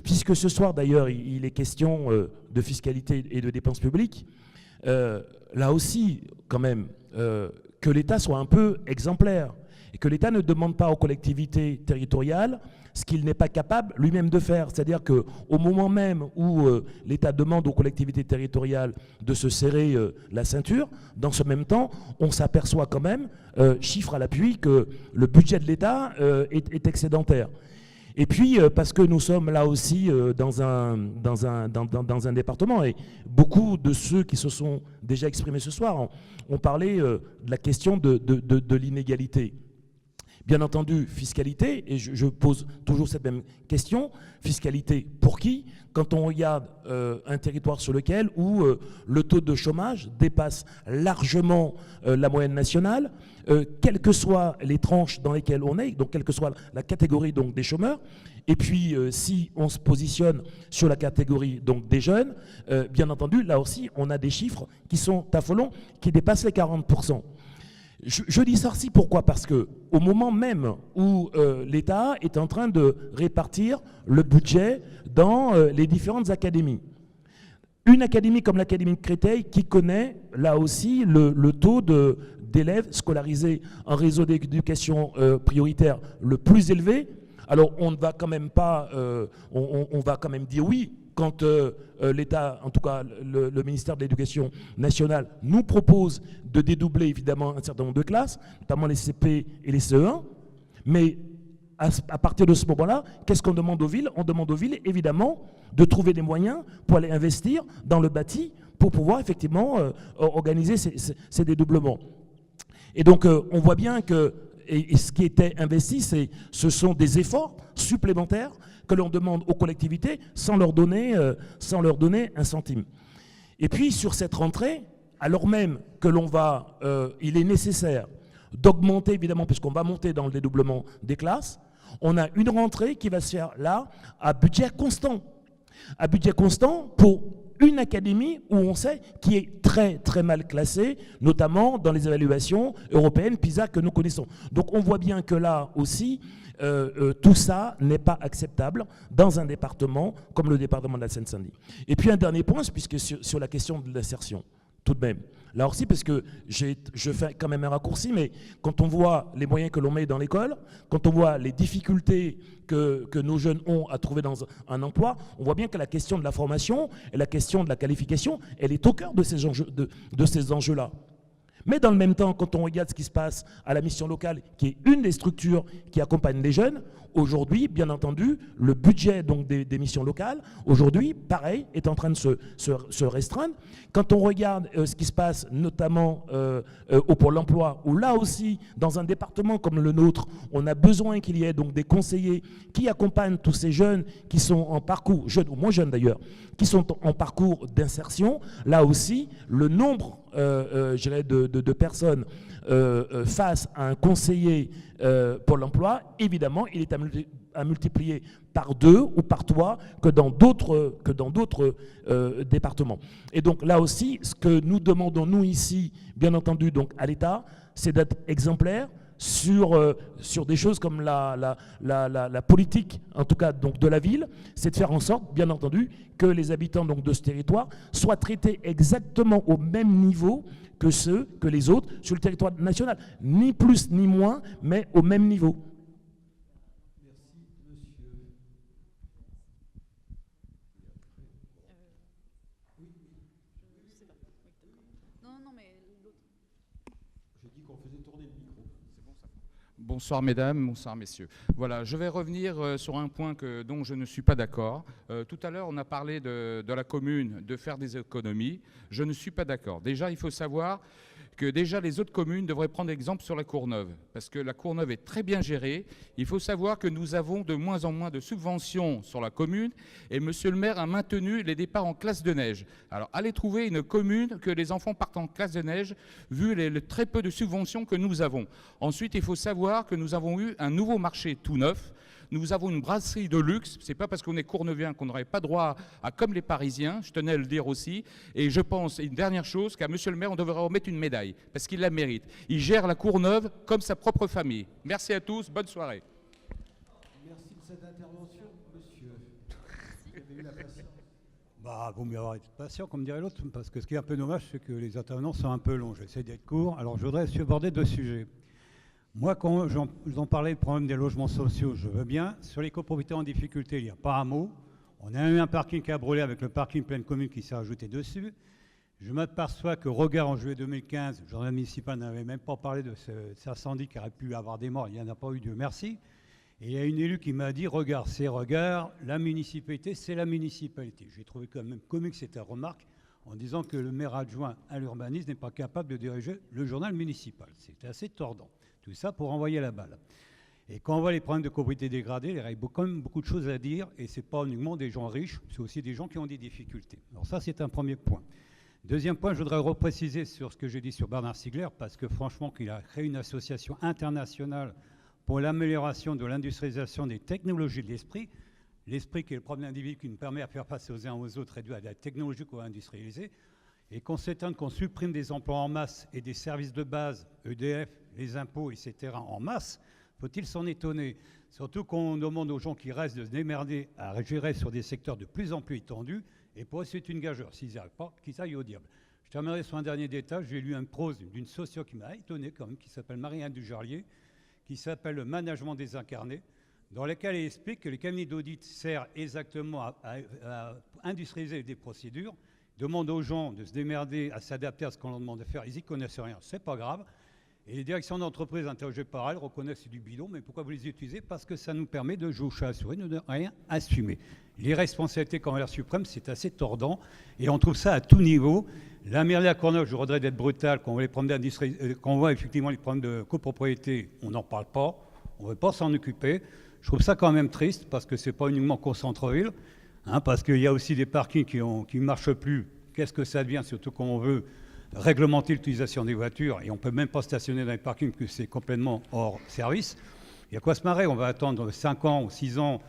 puisque ce soir d'ailleurs il est question de fiscalité et de dépenses publiques, là aussi quand même que l'État soit un peu exemplaire et que l'État ne demande pas aux collectivités territoriales ce qu'il n'est pas capable lui-même de faire. C'est-à-dire qu'au moment même où l'État demande aux collectivités territoriales de se serrer la ceinture, dans ce même temps, on s'aperçoit quand même, chiffre à l'appui, que le budget de l'État est excédentaire. Et puis, parce que nous sommes là aussi dans un département, et beaucoup de ceux qui se sont déjà exprimés ce soir ont parlé de la question de l'inégalité. Bien entendu, fiscalité, et je pose toujours cette même question, fiscalité pour qui? Quand on regarde un territoire sur lequel où le taux de chômage dépasse largement la moyenne nationale, quelles que soient les tranches dans lesquelles on est, donc quelle que soit la catégorie donc, des chômeurs, et puis si on se positionne sur la catégorie donc, des jeunes, bien entendu, là aussi, on a des chiffres qui sont affolants, qui dépassent les 40%. Je dis ça aussi, pourquoi? Parce qu'au moment même où l'État est en train de répartir le budget dans les différentes académies, une académie comme l'Académie de Créteil qui connaît là aussi le taux d'élèves scolarisés en réseau d'éducation prioritaire le plus élevé, alors on ne va quand même pas, on va quand même dire oui quand l'État, en tout cas le ministère de l'Éducation nationale, nous propose de dédoubler évidemment un certain nombre de classes, notamment les CP et les CE1, mais à partir de ce moment-là, qu'est-ce qu'on demande aux villes? On demande aux villes évidemment de trouver des moyens pour aller investir dans le bâti pour pouvoir effectivement organiser ces dédoublements. Et donc on voit bien que et ce qui était investi, ce sont des efforts supplémentaires que l'on demande aux collectivités sans leur donner un centime. Et puis sur cette rentrée, alors même que l'on va, il est nécessaire d'augmenter évidemment, puisqu'on va monter dans le dédoublement des classes, on a une rentrée qui va se faire là à budget constant. À budget constant pour une académie où on sait qui est très très mal classée, notamment dans les évaluations européennes PISA que nous connaissons. Donc on voit bien que là aussi, tout ça n'est pas acceptable dans un département comme le département de la Seine-Saint-Denis. Et puis un dernier point, puisque sur la question de l'insertion, tout de même. Là aussi, parce que je fais quand même un raccourci, mais quand on voit les moyens que l'on met dans l'école, quand on voit les difficultés que nos jeunes ont à trouver dans un emploi, on voit bien que la question de la formation et la question de la qualification, elle est au cœur de ces enjeux-là. Mais dans le même temps, quand on regarde ce qui se passe à la mission locale, qui est une des structures qui accompagne les jeunes, aujourd'hui, bien entendu, le budget donc, des missions locales, aujourd'hui, pareil, est en train de se restreindre. Quand on regarde ce qui se passe notamment au Pôle emploi, où là aussi, dans un département comme le nôtre, on a besoin qu'il y ait donc des conseillers qui accompagnent tous ces jeunes qui sont en parcours, jeunes ou moins jeunes d'ailleurs, qui sont en parcours d'insertion, là aussi, le nombre je dirais de personnes face à un conseiller Pôle emploi, évidemment, il est à multiplier par 2 ou par 3 que dans d'autres départements. Et donc là aussi, ce que nous demandons, nous ici, bien entendu, donc à l'État, c'est d'être exemplaire sur des choses comme la politique, en tout cas donc, de la ville, c'est de faire en sorte, bien entendu, que les habitants donc, de ce territoire soient traités exactement au même niveau que les autres sur le territoire national. Ni plus ni moins, mais au même niveau. Bonsoir mesdames, bonsoir messieurs. Voilà, je vais revenir sur un point dont je ne suis pas d'accord. Tout à l'heure, on a parlé de la commune, de faire des économies. Je ne suis pas d'accord. Déjà, il faut savoir que déjà les autres communes devraient prendre exemple sur la Courneuve, parce que la Courneuve est très bien gérée. Il faut savoir que nous avons de moins en moins de subventions sur la commune, et monsieur le maire a maintenu les départs en classe de neige. Alors allez trouver une commune que les enfants partent en classe de neige, vu le très peu de subventions que nous avons. Ensuite, il faut savoir que nous avons eu un nouveau marché tout neuf. Nous avons une brasserie de luxe. Ce n'est pas parce qu'on est cournevien qu'on n'aurait pas droit à comme les Parisiens. Je tenais à le dire aussi. Et je pense, une dernière chose, qu'à monsieur le maire, on devrait remettre une médaille, parce qu'il la mérite. Il gère la Courneuve comme sa propre famille. Merci à tous. Bonne soirée. Merci de cette intervention, monsieur. Vous avez eu la patience. Vaut mieux avoir été patient, comme dirait l'autre, parce que ce qui est un peu dommage, c'est que les intervenants sont un peu longs. J'essaie d'être court. Alors, je voudrais aborder 2 sujets. Moi, quand j'en parlais, le problème des logements sociaux, je veux bien. Sur les copropriétés en difficulté, il n'y a pas un mot. On a eu un parking qui a brûlé avec le parking pleine commune qui s'est rajouté dessus. Je m'aperçois que Regard, en juillet 2015, le journal municipal n'avait même pas parlé de cet incendie qui aurait pu avoir des morts. Il n'y en a pas eu, Dieu merci. Et il y a une élue qui m'a dit, Regard, c'est Regard, la municipalité, c'est la municipalité. J'ai trouvé quand même comique cette remarque en disant que le maire adjoint à l'urbanisme n'est pas capable de diriger le journal municipal. C'était assez tordant. Tout ça pour envoyer la balle. Et quand on voit les problèmes de copropriété dégradée, il y a quand même beaucoup de choses à dire, et ce n'est pas uniquement des gens riches, c'est aussi des gens qui ont des difficultés. Alors ça, c'est un premier point. Deuxième point, je voudrais repréciser sur ce que j'ai dit sur Bernard Stiegler, parce que franchement, qu'il a créé une association internationale pour l'amélioration de l'industrialisation des technologies de l'esprit. L'esprit qui est le premier individu qui nous permet à faire face aux uns aux autres, réduit à la technologie qu'on va industrialiser. Et qu'on s'étonne qu'on supprime des emplois en masse et des services de base, EDF, les impôts, etc., en masse, faut-il s'en étonner? Surtout qu'on demande aux gens qui restent de se démerder à gérer sur des secteurs de plus en plus étendus, et pour eux, c'est une gageure. S'ils n'y arrivent pas, qu'ils aillent au diable. Je terminerai sur un dernier détail. J'ai lu une prose d'une socio qui m'a étonné quand même, qui s'appelle Marie-Anne Dujarlier, qui s'appelle « Le management désincarné », dans lequel elle explique que les cabinets d'audit servent exactement à industrialiser des procédures, demande aux gens de se démerder, à s'adapter à ce qu'on leur demande de faire. Ils n'y connaissent rien, c'est pas grave. Et les directions d'entreprise interrogées par elles reconnaissent que c'est du bidon, mais pourquoi vous les utilisez? Parce que ça nous permet de jouer au chat à souris, de ne rien assumer. L'irresponsabilité Valeur suprême, c'est assez tordant, et on trouve ça à tout niveau. La mairie de la Courneuve, je voudrais d'être brutal, quand on voit les problèmes d'industrie, quand on voit effectivement les problèmes de copropriété, on n'en parle pas, on ne veut pas s'en occuper. Je trouve ça quand même triste, parce que c'est pas uniquement qu'au centre-ville. Parce qu'il y a aussi des parkings qui ne marchent plus. Qu'est-ce que ça devient, surtout quand on veut réglementer l'utilisation des voitures et on ne peut même pas stationner dans les parkings parce que c'est complètement hors service. Il y a quoi se marrer? On va attendre 5 ans ou 6 ans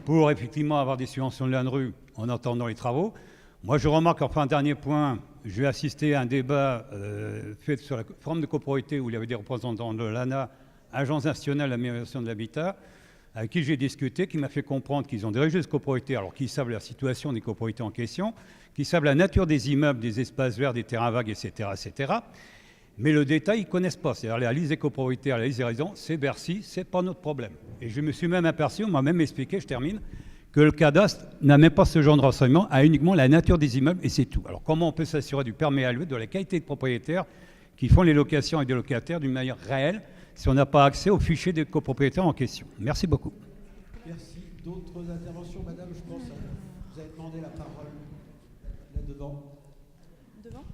pour effectivement avoir des subventions de l'ANRU en attendant les travaux. Moi, je remarque, enfin, un dernier point, je vais assister à un débat fait sur la forme de copropriété où il y avait des représentants de l'ANA, Agence nationale d'amélioration de l'habitat, avec qui j'ai discuté, qui m'a fait comprendre qu'ils ont des registres de copropriété, alors qu'ils savent la situation des copropriétés en question, qu'ils savent la nature des immeubles, des espaces verts, des terrains vagues, etc., etc. Mais le détail, ils ne connaissent pas. C'est-à-dire la liste des copropriétaires, la liste des résidents, c'est Bercy, c'est pas notre problème. Et je me suis même aperçu, on m'a même expliqué, je termine, que le cadastre n'a même pas ce genre de renseignement, a uniquement la nature des immeubles et c'est tout. Alors comment on peut s'assurer du perméable, de la qualité de propriétaires qui font les locations et des locataires d'une manière réelle si on n'a pas accès aux fichiers des copropriétaires en question? Merci beaucoup. Merci. D'autres interventions, madame? Je pense que vous avez demandé la parole là-devant. Devant.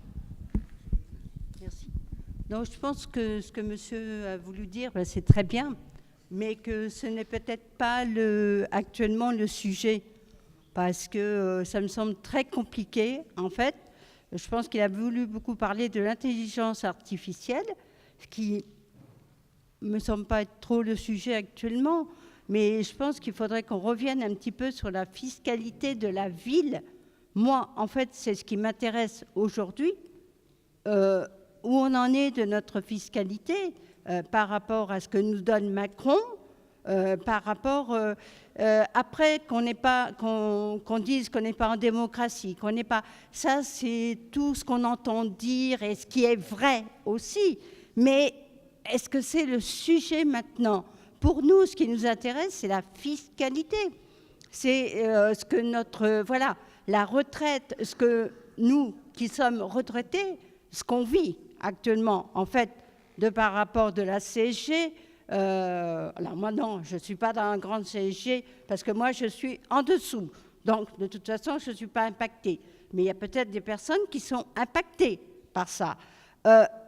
Merci. Donc je pense que ce que monsieur a voulu dire, ben, c'est très bien, mais que ce n'est peut-être pas actuellement le sujet, parce que ça me semble très compliqué. En fait, je pense qu'il a voulu beaucoup parler de l'intelligence artificielle, ce qui ne me semble pas être trop le sujet actuellement, mais je pense qu'il faudrait qu'on revienne un petit peu sur la fiscalité de la ville. Moi, en fait, c'est ce qui m'intéresse aujourd'hui, où on en est de notre fiscalité, par rapport à ce que nous donne Macron, par rapport après qu'on dise qu'on n'est pas en démocratie, qu'on n'est pas, ça c'est tout ce qu'on entend dire et ce qui est vrai aussi. Mais est-ce que c'est le sujet maintenant? Pour nous, ce qui nous intéresse, c'est la fiscalité. C'est ce que la retraite, ce que nous qui sommes retraités, ce qu'on vit actuellement, en fait, de par rapport de la CSG. Alors moi non, je ne suis pas dans un grand CSG parce que moi je suis en dessous. Donc de toute façon, je ne suis pas impactée. Mais il y a peut-être des personnes qui sont impactées par ça.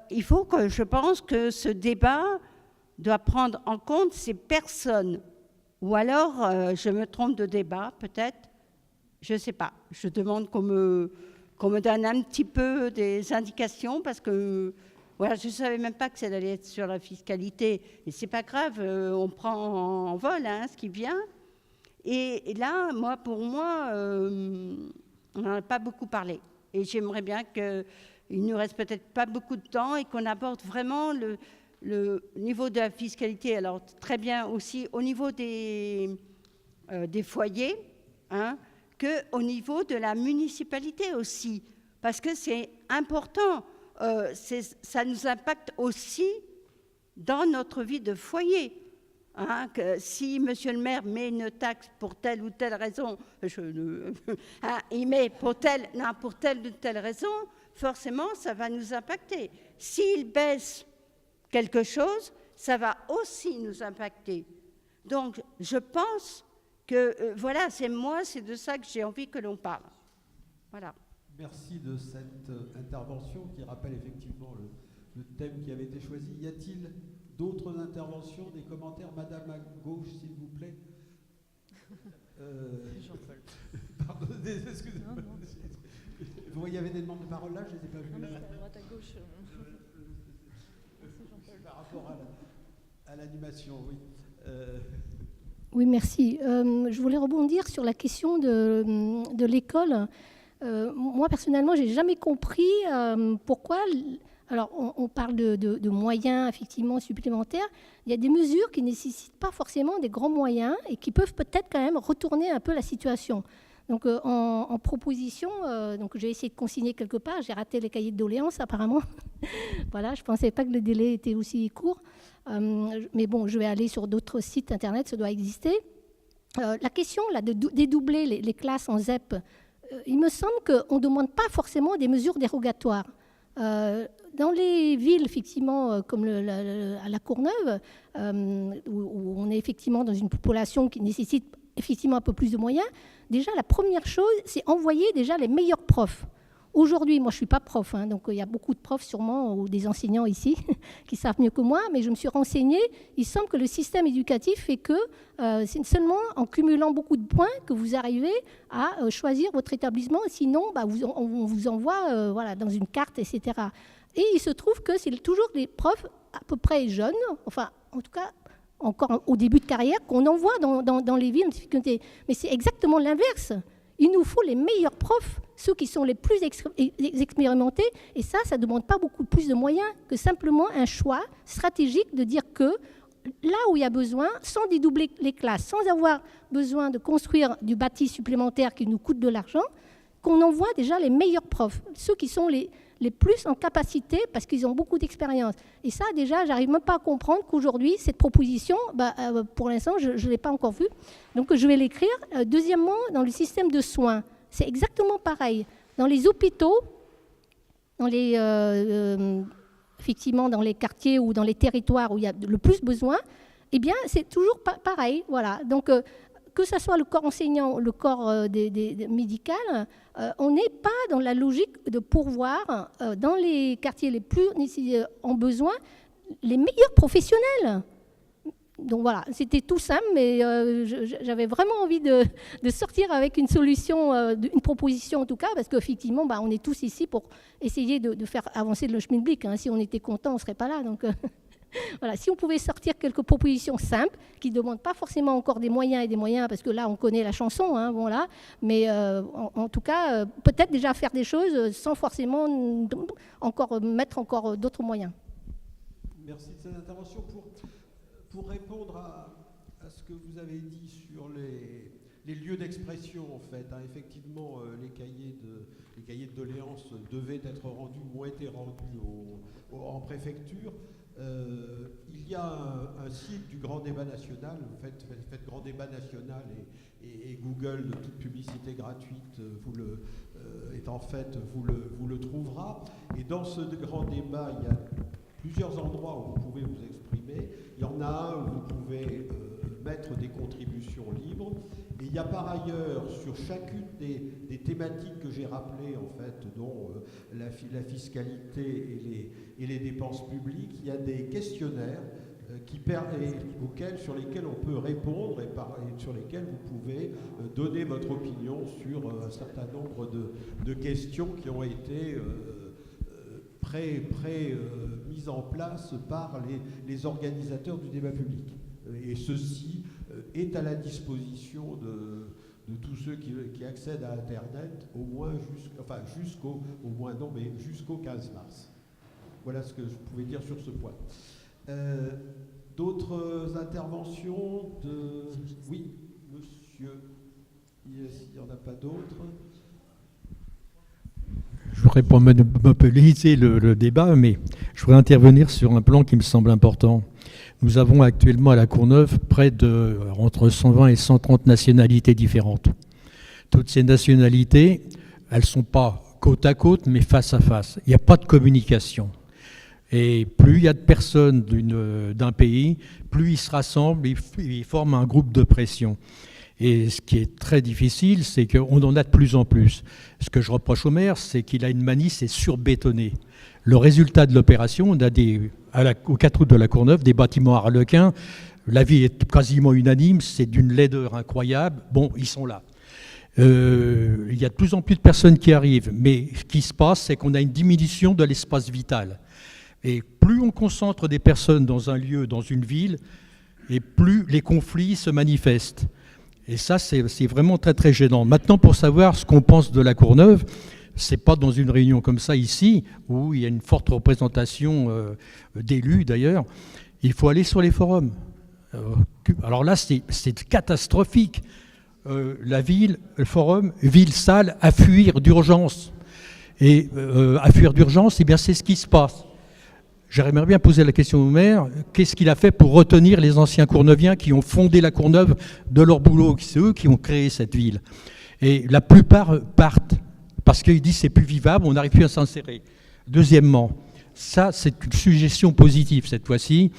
Il faut que je pense que ce débat doit prendre en compte ces personnes. Ou alors, je me trompe de débat, peut-être. Je ne sais pas. Je demande qu'on me donne un petit peu des indications parce que voilà, je ne savais même pas que ça allait être sur la fiscalité. Et ce n'est pas grave, on prend en vol ce qui vient. Et là, pour moi, on n'en a pas beaucoup parlé. Et j'aimerais bien qu'il ne nous reste peut-être pas beaucoup de temps et qu'on aborde vraiment le niveau de la fiscalité. Alors, très bien aussi au niveau des foyers, qu'au niveau de la municipalité aussi. Parce que c'est important. Ça nous impacte aussi dans notre vie de foyer. Que si monsieur le maire met une taxe pour telle ou telle raison, il met pour telle ou telle raison, forcément, ça va nous impacter. S'il baisse quelque chose, ça va aussi nous impacter. Donc, je pense que, c'est de ça que j'ai envie que l'on parle. Voilà. Merci de cette intervention qui rappelle effectivement le thème qui avait été choisi. Y a-t-il d'autres interventions, des commentaires? Madame à gauche, s'il vous plaît. Jean-Paul. Pardon, excusez-moi. Vous voyez, il y avait des demandes de parole là, je ne les ai pas vues. Non, à droite, à gauche. Merci Jean-Paul. Par rapport à l'animation, oui. Oui, merci. Je voulais rebondir sur la question de l'école. Moi, personnellement, je n'ai jamais compris pourquoi... Alors, on parle de moyens, effectivement, supplémentaires. Il y a des mesures qui ne nécessitent pas forcément des grands moyens et qui peuvent peut-être quand même retourner un peu la situation. Donc, en proposition, j'ai essayé de consigner quelque part. J'ai raté les cahiers de doléances, apparemment. Voilà, je ne pensais pas que le délai était aussi court. Mais bon, je vais aller sur d'autres sites Internet, ça doit exister. La question là, de dédoubler les classes en ZEP, il me semble qu'on ne demande pas forcément des mesures dérogatoires. Dans les villes, effectivement, comme à la Courneuve, où on est effectivement dans une population qui nécessite effectivement un peu plus de moyens, déjà, la première chose, c'est envoyer déjà les meilleurs profs. Aujourd'hui, moi, je ne suis pas prof, donc il y a beaucoup de profs sûrement, ou des enseignants ici, qui savent mieux que moi, mais je me suis renseignée. Il semble que le système éducatif fait que c'est seulement en cumulant beaucoup de points que vous arrivez à choisir votre établissement. Sinon, on vous envoie dans une carte, etc. Et il se trouve que c'est toujours des profs à peu près jeunes, enfin, en tout cas, encore au début de carrière, qu'on envoie dans les villes en difficulté. Mais c'est exactement l'inverse. Il nous faut les meilleurs profs, ceux qui sont les plus expérimentés, et ça ne demande pas beaucoup plus de moyens que simplement un choix stratégique de dire que là où il y a besoin, sans dédoubler les classes, sans avoir besoin de construire du bâti supplémentaire qui nous coûte de l'argent, qu'on envoie déjà les meilleurs profs, ceux qui sont les plus en capacité parce qu'ils ont beaucoup d'expérience. Et ça, déjà, j'arrive même pas à comprendre qu'aujourd'hui, cette proposition, pour l'instant, je ne l'ai pas encore vue. Donc, je vais l'écrire. Deuxièmement, dans le système de soins, c'est exactement pareil. Dans les hôpitaux, effectivement, dans les quartiers ou dans les territoires où il y a le plus besoin, eh bien, c'est toujours pareil. Voilà. Donc, que ce soit le corps enseignant, le corps médical, on n'est pas dans la logique de pourvoir dans les quartiers les plus en besoin les meilleurs professionnels. Donc voilà, c'était tout simple, mais j'avais vraiment envie de sortir avec une solution, une proposition en tout cas, parce qu'effectivement, on est tous ici pour essayer de faire avancer le Schmilblick. Hein. Si on était content, on ne serait pas là. Donc voilà, si on pouvait sortir quelques propositions simples, qui ne demandent pas forcément encore des moyens, parce que là, on connaît la chanson, hein, voilà, mais en tout cas, peut-être déjà faire des choses sans forcément mettre encore d'autres moyens. Merci de cette intervention. Pour répondre à ce que vous avez dit sur les lieux d'expression, en fait, hein, effectivement, les cahiers de doléances devaient être rendus ou ont été rendus en préfecture. Il y a un site du Grand Débat National, vous faites Grand Débat National et Google, de toute publicité gratuite, vous le trouvera. Et dans ce grand débat, il y a plusieurs endroits où vous pouvez vous exprimer. Il y en a un où vous pouvez mettre des contributions libres. Et il y a par ailleurs, sur chacune des thématiques que j'ai rappelées, en fait, dont la fiscalité et les dépenses publiques, il y a des questionnaires sur lesquels on peut répondre et sur lesquels vous pouvez donner votre opinion sur un certain nombre de questions qui ont été mise en place par les organisateurs du débat public. Et ceci est à la disposition de tous ceux qui accèdent à Internet, jusqu'au 15 mars. Voilà ce que je pouvais dire sur ce point. D'autres interventions Oui, monsieur. Il n'y en a pas d'autres. Je voudrais pas monopoliser le débat, mais je voudrais intervenir sur un plan qui me semble important. Nous avons actuellement à la Courneuve près de entre 120 et 130 nationalités différentes. Toutes ces nationalités, elles ne sont pas côte à côte, mais face à face. Il n'y a pas de communication. Et plus il y a de personnes d'un pays, plus ils se rassemblent, ils forment un groupe de pression. Et ce qui est très difficile, c'est qu'on en a de plus en plus. Ce que je reproche au maire, c'est qu'il a une manie, c'est surbétonner. Le résultat de l'opération, on a au 4 août de la Courneuve, des bâtiments arlequins. L'avis est quasiment unanime, c'est d'une laideur incroyable. Bon, ils sont là. Il y a de plus en plus de personnes qui arrivent. Mais ce qui se passe, c'est qu'on a une diminution de l'espace vital. Et plus on concentre des personnes dans un lieu, dans une ville, et plus les conflits se manifestent. Et ça, c'est vraiment très, très gênant. Maintenant, pour savoir ce qu'on pense de la Courneuve, c'est pas dans une réunion comme ça ici, où il y a une forte représentation d'élus d'ailleurs. Il faut aller sur les forums. Alors là, c'est catastrophique. La ville, le forum, ville sale, à fuir d'urgence. Et à fuir d'urgence, eh bien, c'est ce qui se passe. J'aimerais bien poser la question au maire, qu'est-ce qu'il a fait pour retenir les anciens Courneuviens qui ont fondé la Courneuve de leur boulot? C'est eux qui ont créé cette ville. Et la plupart partent parce qu'ils disent c'est plus vivable, on n'arrive plus à s'insérer. Deuxièmement, ça c'est une suggestion positive cette fois-ci.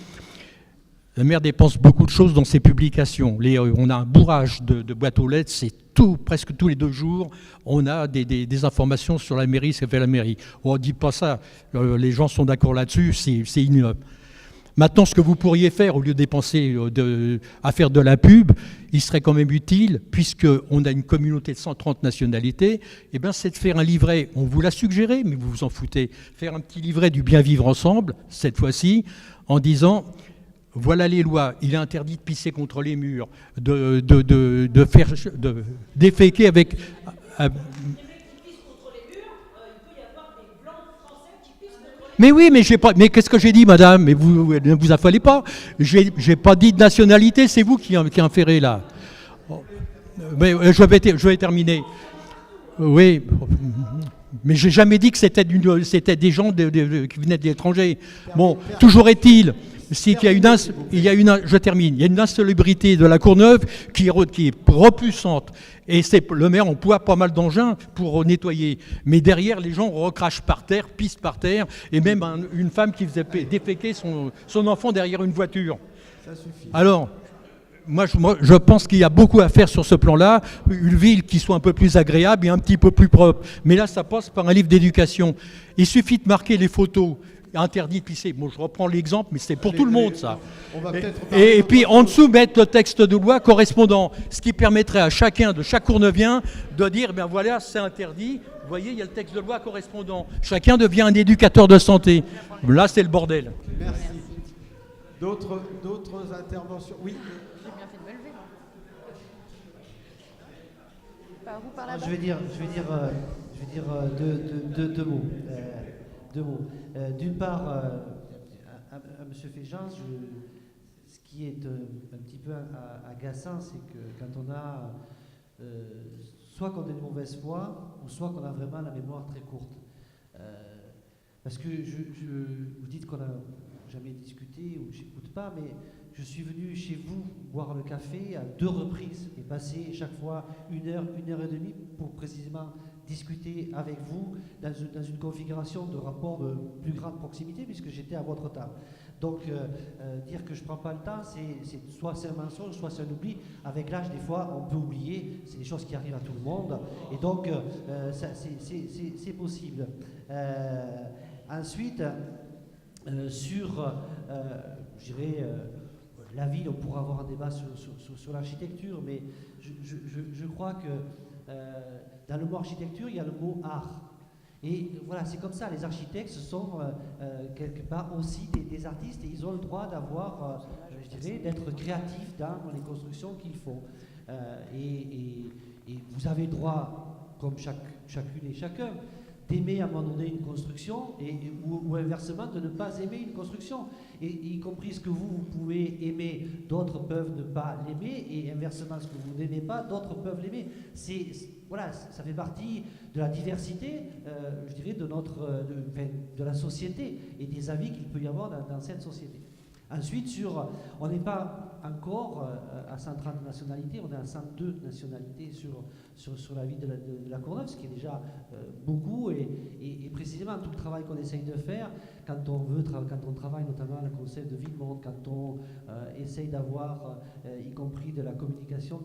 Le maire dépense beaucoup de choses dans ses publications. On a un bourrage de boîtes aux lettres, c'est tout, presque tous les 2 jours, on a des informations sur la mairie, ce que fait la mairie. On ne dit pas ça, les gens sont d'accord là-dessus, c'est ignoble. Maintenant, ce que vous pourriez faire, au lieu de dépenser à faire de la pub, il serait quand même utile, puisqu'on a une communauté de 130 nationalités, eh ben, c'est de faire un livret, on vous l'a suggéré, mais vous vous en foutez, faire un petit livret du bien vivre ensemble, cette fois-ci, en disant... Voilà les lois. Il est interdit de pisser contre les murs, de déféquer Mais oui, mais j'ai pas. Mais qu'est-ce que j'ai dit, madame? Mais vous ne vous affalez pas. J'ai pas dit de nationalité, c'est vous qui inférez là. Mais je vais terminer. Oui. Mais j'ai jamais dit que c'était des gens qui venaient de l'étranger. Bon, toujours est-il. Il y a une insalubrité de la Courneuve qui est repoussante. Et le maire emploie pas mal d'engins pour nettoyer. Mais derrière, les gens recrachent par terre, pissent par terre, et même une femme qui faisait déféquer son enfant derrière une voiture. Ça suffit. Alors, moi, je pense qu'il y a beaucoup à faire sur ce plan-là. Une ville qui soit un peu plus agréable et un petit peu plus propre. Mais là, ça passe par un livre d'éducation. Il suffit de marquer les photos. Interdit de pisser. Bon, je reprends l'exemple, mais c'est pour tout le monde, ça. Et puis, en dessous, mettre le texte de loi correspondant, ce qui permettrait à chacun de chaque Courneuvien de dire, ben voilà, c'est interdit. Vous voyez, il y a le texte de loi correspondant. Chacun devient un éducateur de santé. Là, c'est le bordel. Merci. D'autres interventions? Oui. J'ai bien fait de me lever. Par où, par là-bas? Je vais dire deux mots. D'une part, à M. Féjean, ce qui est un petit peu agaçant, c'est que quand on a soit qu'on est de mauvaise foi, ou soit qu'on a vraiment la mémoire très courte. Parce que vous dites qu'on n'a jamais discuté ou j'écoute pas, mais je suis venu chez vous boire le café à 2 reprises et passer chaque fois 1 heure, 1 heure et demie pour précisément discuter avec vous dans une configuration de rapport de plus grande proximité puisque j'étais à votre table. Donc dire que je ne prends pas le temps, soit c'est un mensonge, soit c'est un oubli. Avec l'âge, des fois, on peut oublier. C'est des choses qui arrivent à tout le monde. Et donc, c'est possible. Ensuite, sur, je dirais, la ville, on pourra avoir un débat sur l'architecture, mais je crois que dans le mot architecture, il y a le mot art. Et voilà, c'est comme ça, les architectes, ce sont quelque part aussi des artistes et ils ont le droit d'avoir, je dirais, d'être créatifs dans les constructions qu'ils font. Et vous avez le droit, comme chacune et chacun, d'aimer à un moment donné une construction ou inversement de ne pas aimer une construction. Et y compris ce que vous pouvez aimer, d'autres peuvent ne pas l'aimer, et inversement ce que vous n'aimez pas, d'autres peuvent l'aimer. Voilà, ça fait partie de la diversité, je dirais, de la société et des avis qu'il peut y avoir dans cette société. Ensuite, on n'est pas encore à 130 nationalités, on est à 102 nationalités sur la ville de la Courneuve, ce qui est déjà beaucoup, et précisément tout le travail qu'on essaye de faire, quand on travaille notamment le concept de ville-monde, quand on essaye d'avoir, y compris de la communication,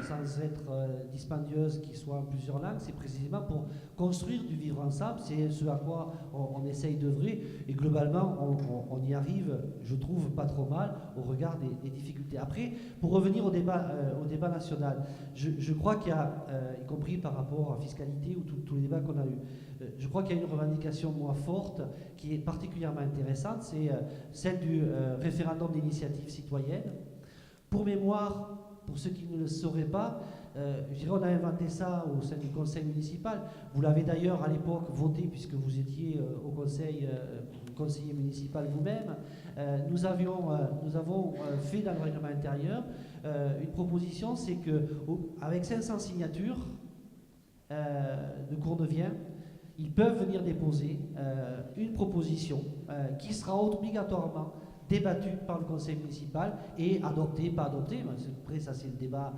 sans être dispendieuse, qui soit en plusieurs langues, c'est précisément pour construire du vivre ensemble, c'est ce à quoi on essaye d'œuvrer, et globalement on y arrive, je trouve, pas trop mal au regard des difficultés. Après, pour revenir au débat national, je crois qu'il y a, y compris par rapport à la fiscalité ou tous les débats qu'on a eus, je crois qu'il y a une revendication, moi, forte, qui est particulièrement intéressante, c'est celle du référendum d'initiative citoyenne. Pour mémoire, pour ceux qui ne le sauraient pas, je dirais on a inventé ça au sein du conseil municipal. Vous l'avez d'ailleurs à l'époque voté puisque vous étiez au conseiller municipal vous-même. Nous avons fait dans le règlement intérieur une proposition, c'est qu'avec 500 signatures de Courneviens, ils peuvent venir déposer une proposition qui sera obligatoirement débattu par le conseil municipal et adopté, pas adopté, après ça c'est le débat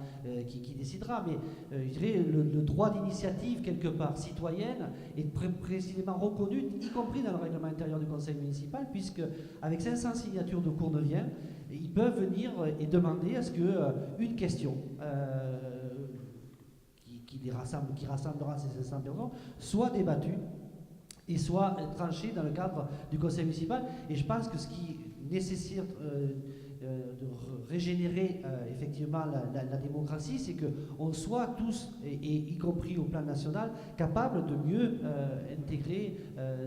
qui décidera, mais je dirais le droit d'initiative quelque part citoyenne est précisément reconnu, y compris dans le règlement intérieur du conseil municipal, puisque avec 500 signatures de Courneviens, ils peuvent venir et demander à ce qu'une question qui rassemblera ces 500 personnes soit débattue et soit tranchée dans le cadre du conseil municipal. Et je pense que ce qui nécessite régénérer effectivement la démocratie, c'est qu'on soit tous, et y compris au plan national, capables de mieux intégrer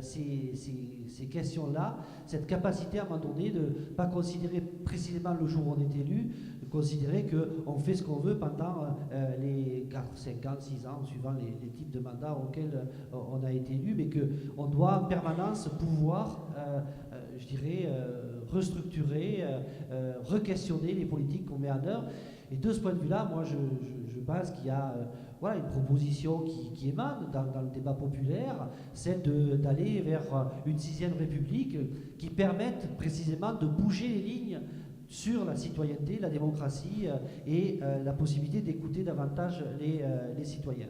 ces questions-là, cette capacité à un moment donné de ne pas considérer précisément le jour où on est élu, de considérer qu'on fait ce qu'on veut pendant les 4, 5 ans, 6 ans, suivant les types de mandats auxquels on a été élu, mais qu'on doit en permanence pouvoir, je dirais, restructurer, re-questionner les politiques qu'on met en œuvre. Et de ce point de vue-là, moi, je pense qu'il y a voilà, une proposition qui émane dans le débat populaire, celle d'aller vers une 6e République qui permette précisément de bouger les lignes sur la citoyenneté, la démocratie et la possibilité d'écouter davantage les citoyens.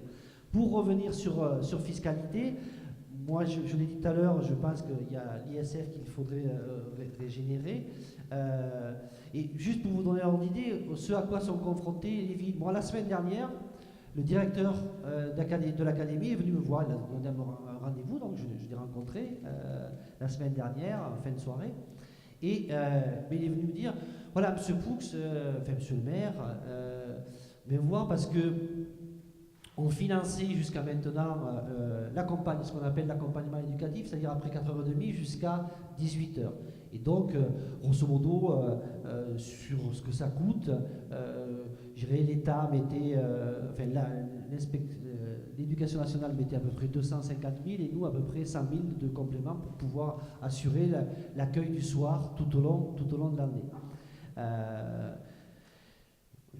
Pour revenir sur fiscalité, moi, je l'ai dit tout à l'heure, je pense qu'il y a l'ISF qu'il faudrait régénérer. Et juste pour vous donner un ordre d'idée, ce à quoi sont confrontés les villes. Moi, la semaine dernière, le directeur de l'académie est venu me voir, il a demandé un rendez-vous, donc je l'ai rencontré la semaine dernière, en fin de soirée. Mais il est venu me dire, voilà, monsieur Poux, monsieur le maire, venez me voir parce que on finançait jusqu'à maintenant ce qu'on appelle l'accompagnement éducatif, c'est-à-dire après 4h30 jusqu'à 18h. Et donc, grosso modo, sur ce que ça coûte, je dirais l'État mettait, l'éducation nationale mettait à peu près 250 000 et nous à peu près 100 000 de compléments pour pouvoir assurer l'accueil du soir tout au long de l'année.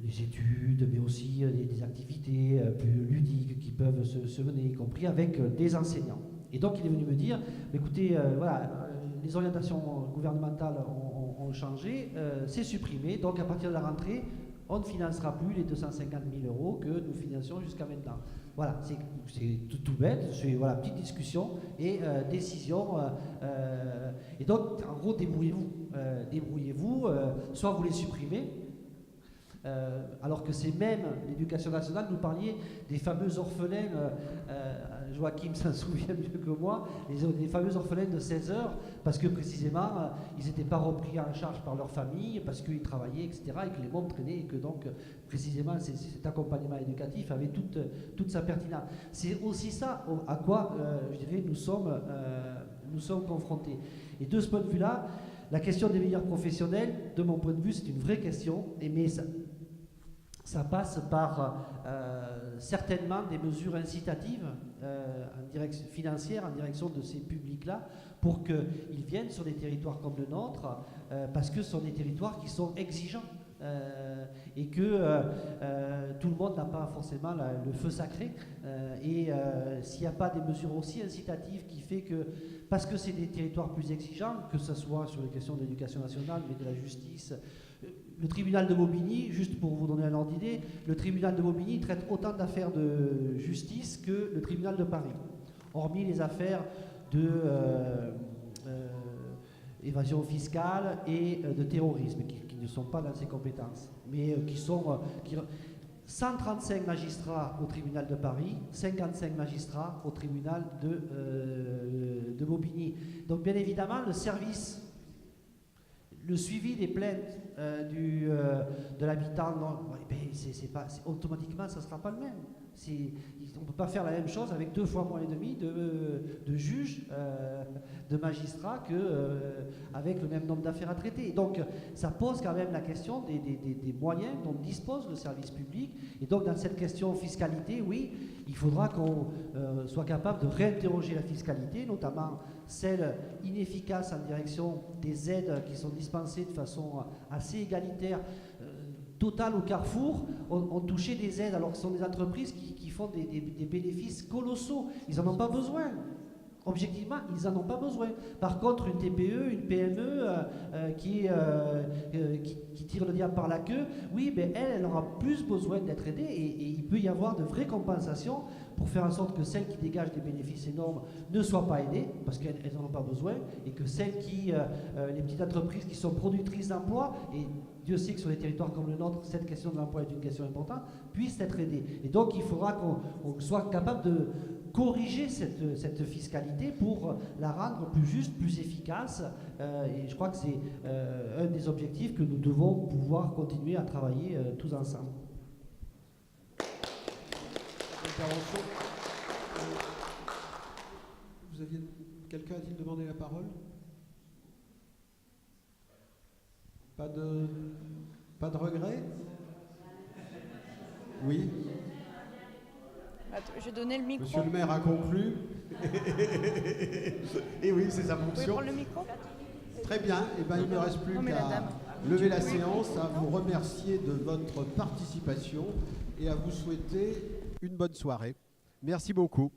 Les études, mais aussi des activités plus ludiques qui peuvent se mener, y compris avec des enseignants. Et donc il est venu me dire, écoutez, voilà, les orientations gouvernementales ont changé, c'est supprimé, donc à partir de la rentrée, on ne financera plus les 250 000 € que nous financions jusqu'à maintenant. Voilà, c'est tout bête, c'est voilà, petite discussion et décision. Et donc, en gros, débrouillez-vous, soit vous les supprimez, alors que c'est même l'éducation nationale, nous parliez des fameux orphelins, Joachim s'en souvient mieux que moi, les fameux orphelins de 16 heures, parce que précisément, ils n'étaient pas repris en charge par leur famille, parce qu'ils travaillaient, etc., et que les mômes traînaient, et que donc, précisément, cet accompagnement éducatif avait toute sa pertinence. C'est aussi ça à quoi, je dirais, nous sommes confrontés. Et de ce point de vue-là, la question des meilleurs professionnels, de mon point de vue, c'est une vraie question, mais ça passe par certainement des mesures incitatives financières en direction de ces publics-là pour qu'ils viennent sur des territoires comme le nôtre, parce que ce sont des territoires qui sont exigeants et que tout le monde n'a pas forcément le feu sacré. Et s'il n'y a pas des mesures aussi incitatives qui fait que, parce que c'est des territoires plus exigeants, que ce soit sur les questions de l'éducation nationale, mais de la justice. Le tribunal de Bobigny, juste pour vous donner un ordre d'idée, le tribunal de Bobigny traite autant d'affaires de justice que le tribunal de Paris, hormis les affaires de évasion fiscale et de terrorisme, qui ne sont pas dans ses compétences, mais qui sont... 135 magistrats au tribunal de Paris, 55 magistrats au tribunal de Bobigny. Donc bien évidemment, le suivi des plaintes de l'habitant, automatiquement, ça ne sera pas le même. On ne peut pas faire la même chose avec 2 fois moins et demi de juges, de magistrats qu'avec le même nombre d'affaires à traiter. Et donc, ça pose quand même la question des moyens dont dispose le service public. Et donc, dans cette question fiscalité, oui, il faudra qu'on soit capable de réinterroger la fiscalité, notamment celle inefficace en direction des aides qui sont dispensées de façon assez égalitaire. Total au Carrefour ont touché des aides alors que ce sont des entreprises qui font des bénéfices colossaux. Ils n'en ont pas besoin. Objectivement, ils n'en ont pas besoin. Par contre, une TPE, une PME qui tire le diable par la queue, oui, mais elle aura plus besoin d'être aidée et il peut y avoir de vraies compensations pour faire en sorte que celles qui dégagent des bénéfices énormes ne soient pas aidées parce qu'elles n'en ont pas besoin et que celles les petites entreprises qui sont productrices d'emplois, et Dieu sait que sur des territoires comme le nôtre, cette question de l'emploi est une question importante, puissent être aidées. Et donc, il faudra qu'on soit capable corriger cette fiscalité pour la rendre plus juste, plus efficace. Et je crois que c'est un des objectifs que nous devons pouvoir continuer à travailler tous ensemble. Quelqu'un a-t-il demandé la parole? Pas de regret? Oui. Je vais donner le micro. Monsieur le maire a conclu. Et oui, c'est sa Vous pouvez fonction. prendre le micro? Très bien. Et ben, il ne me reste plus qu'à lever la séance, à vous remercier de votre participation et à vous souhaiter une bonne soirée. Merci beaucoup.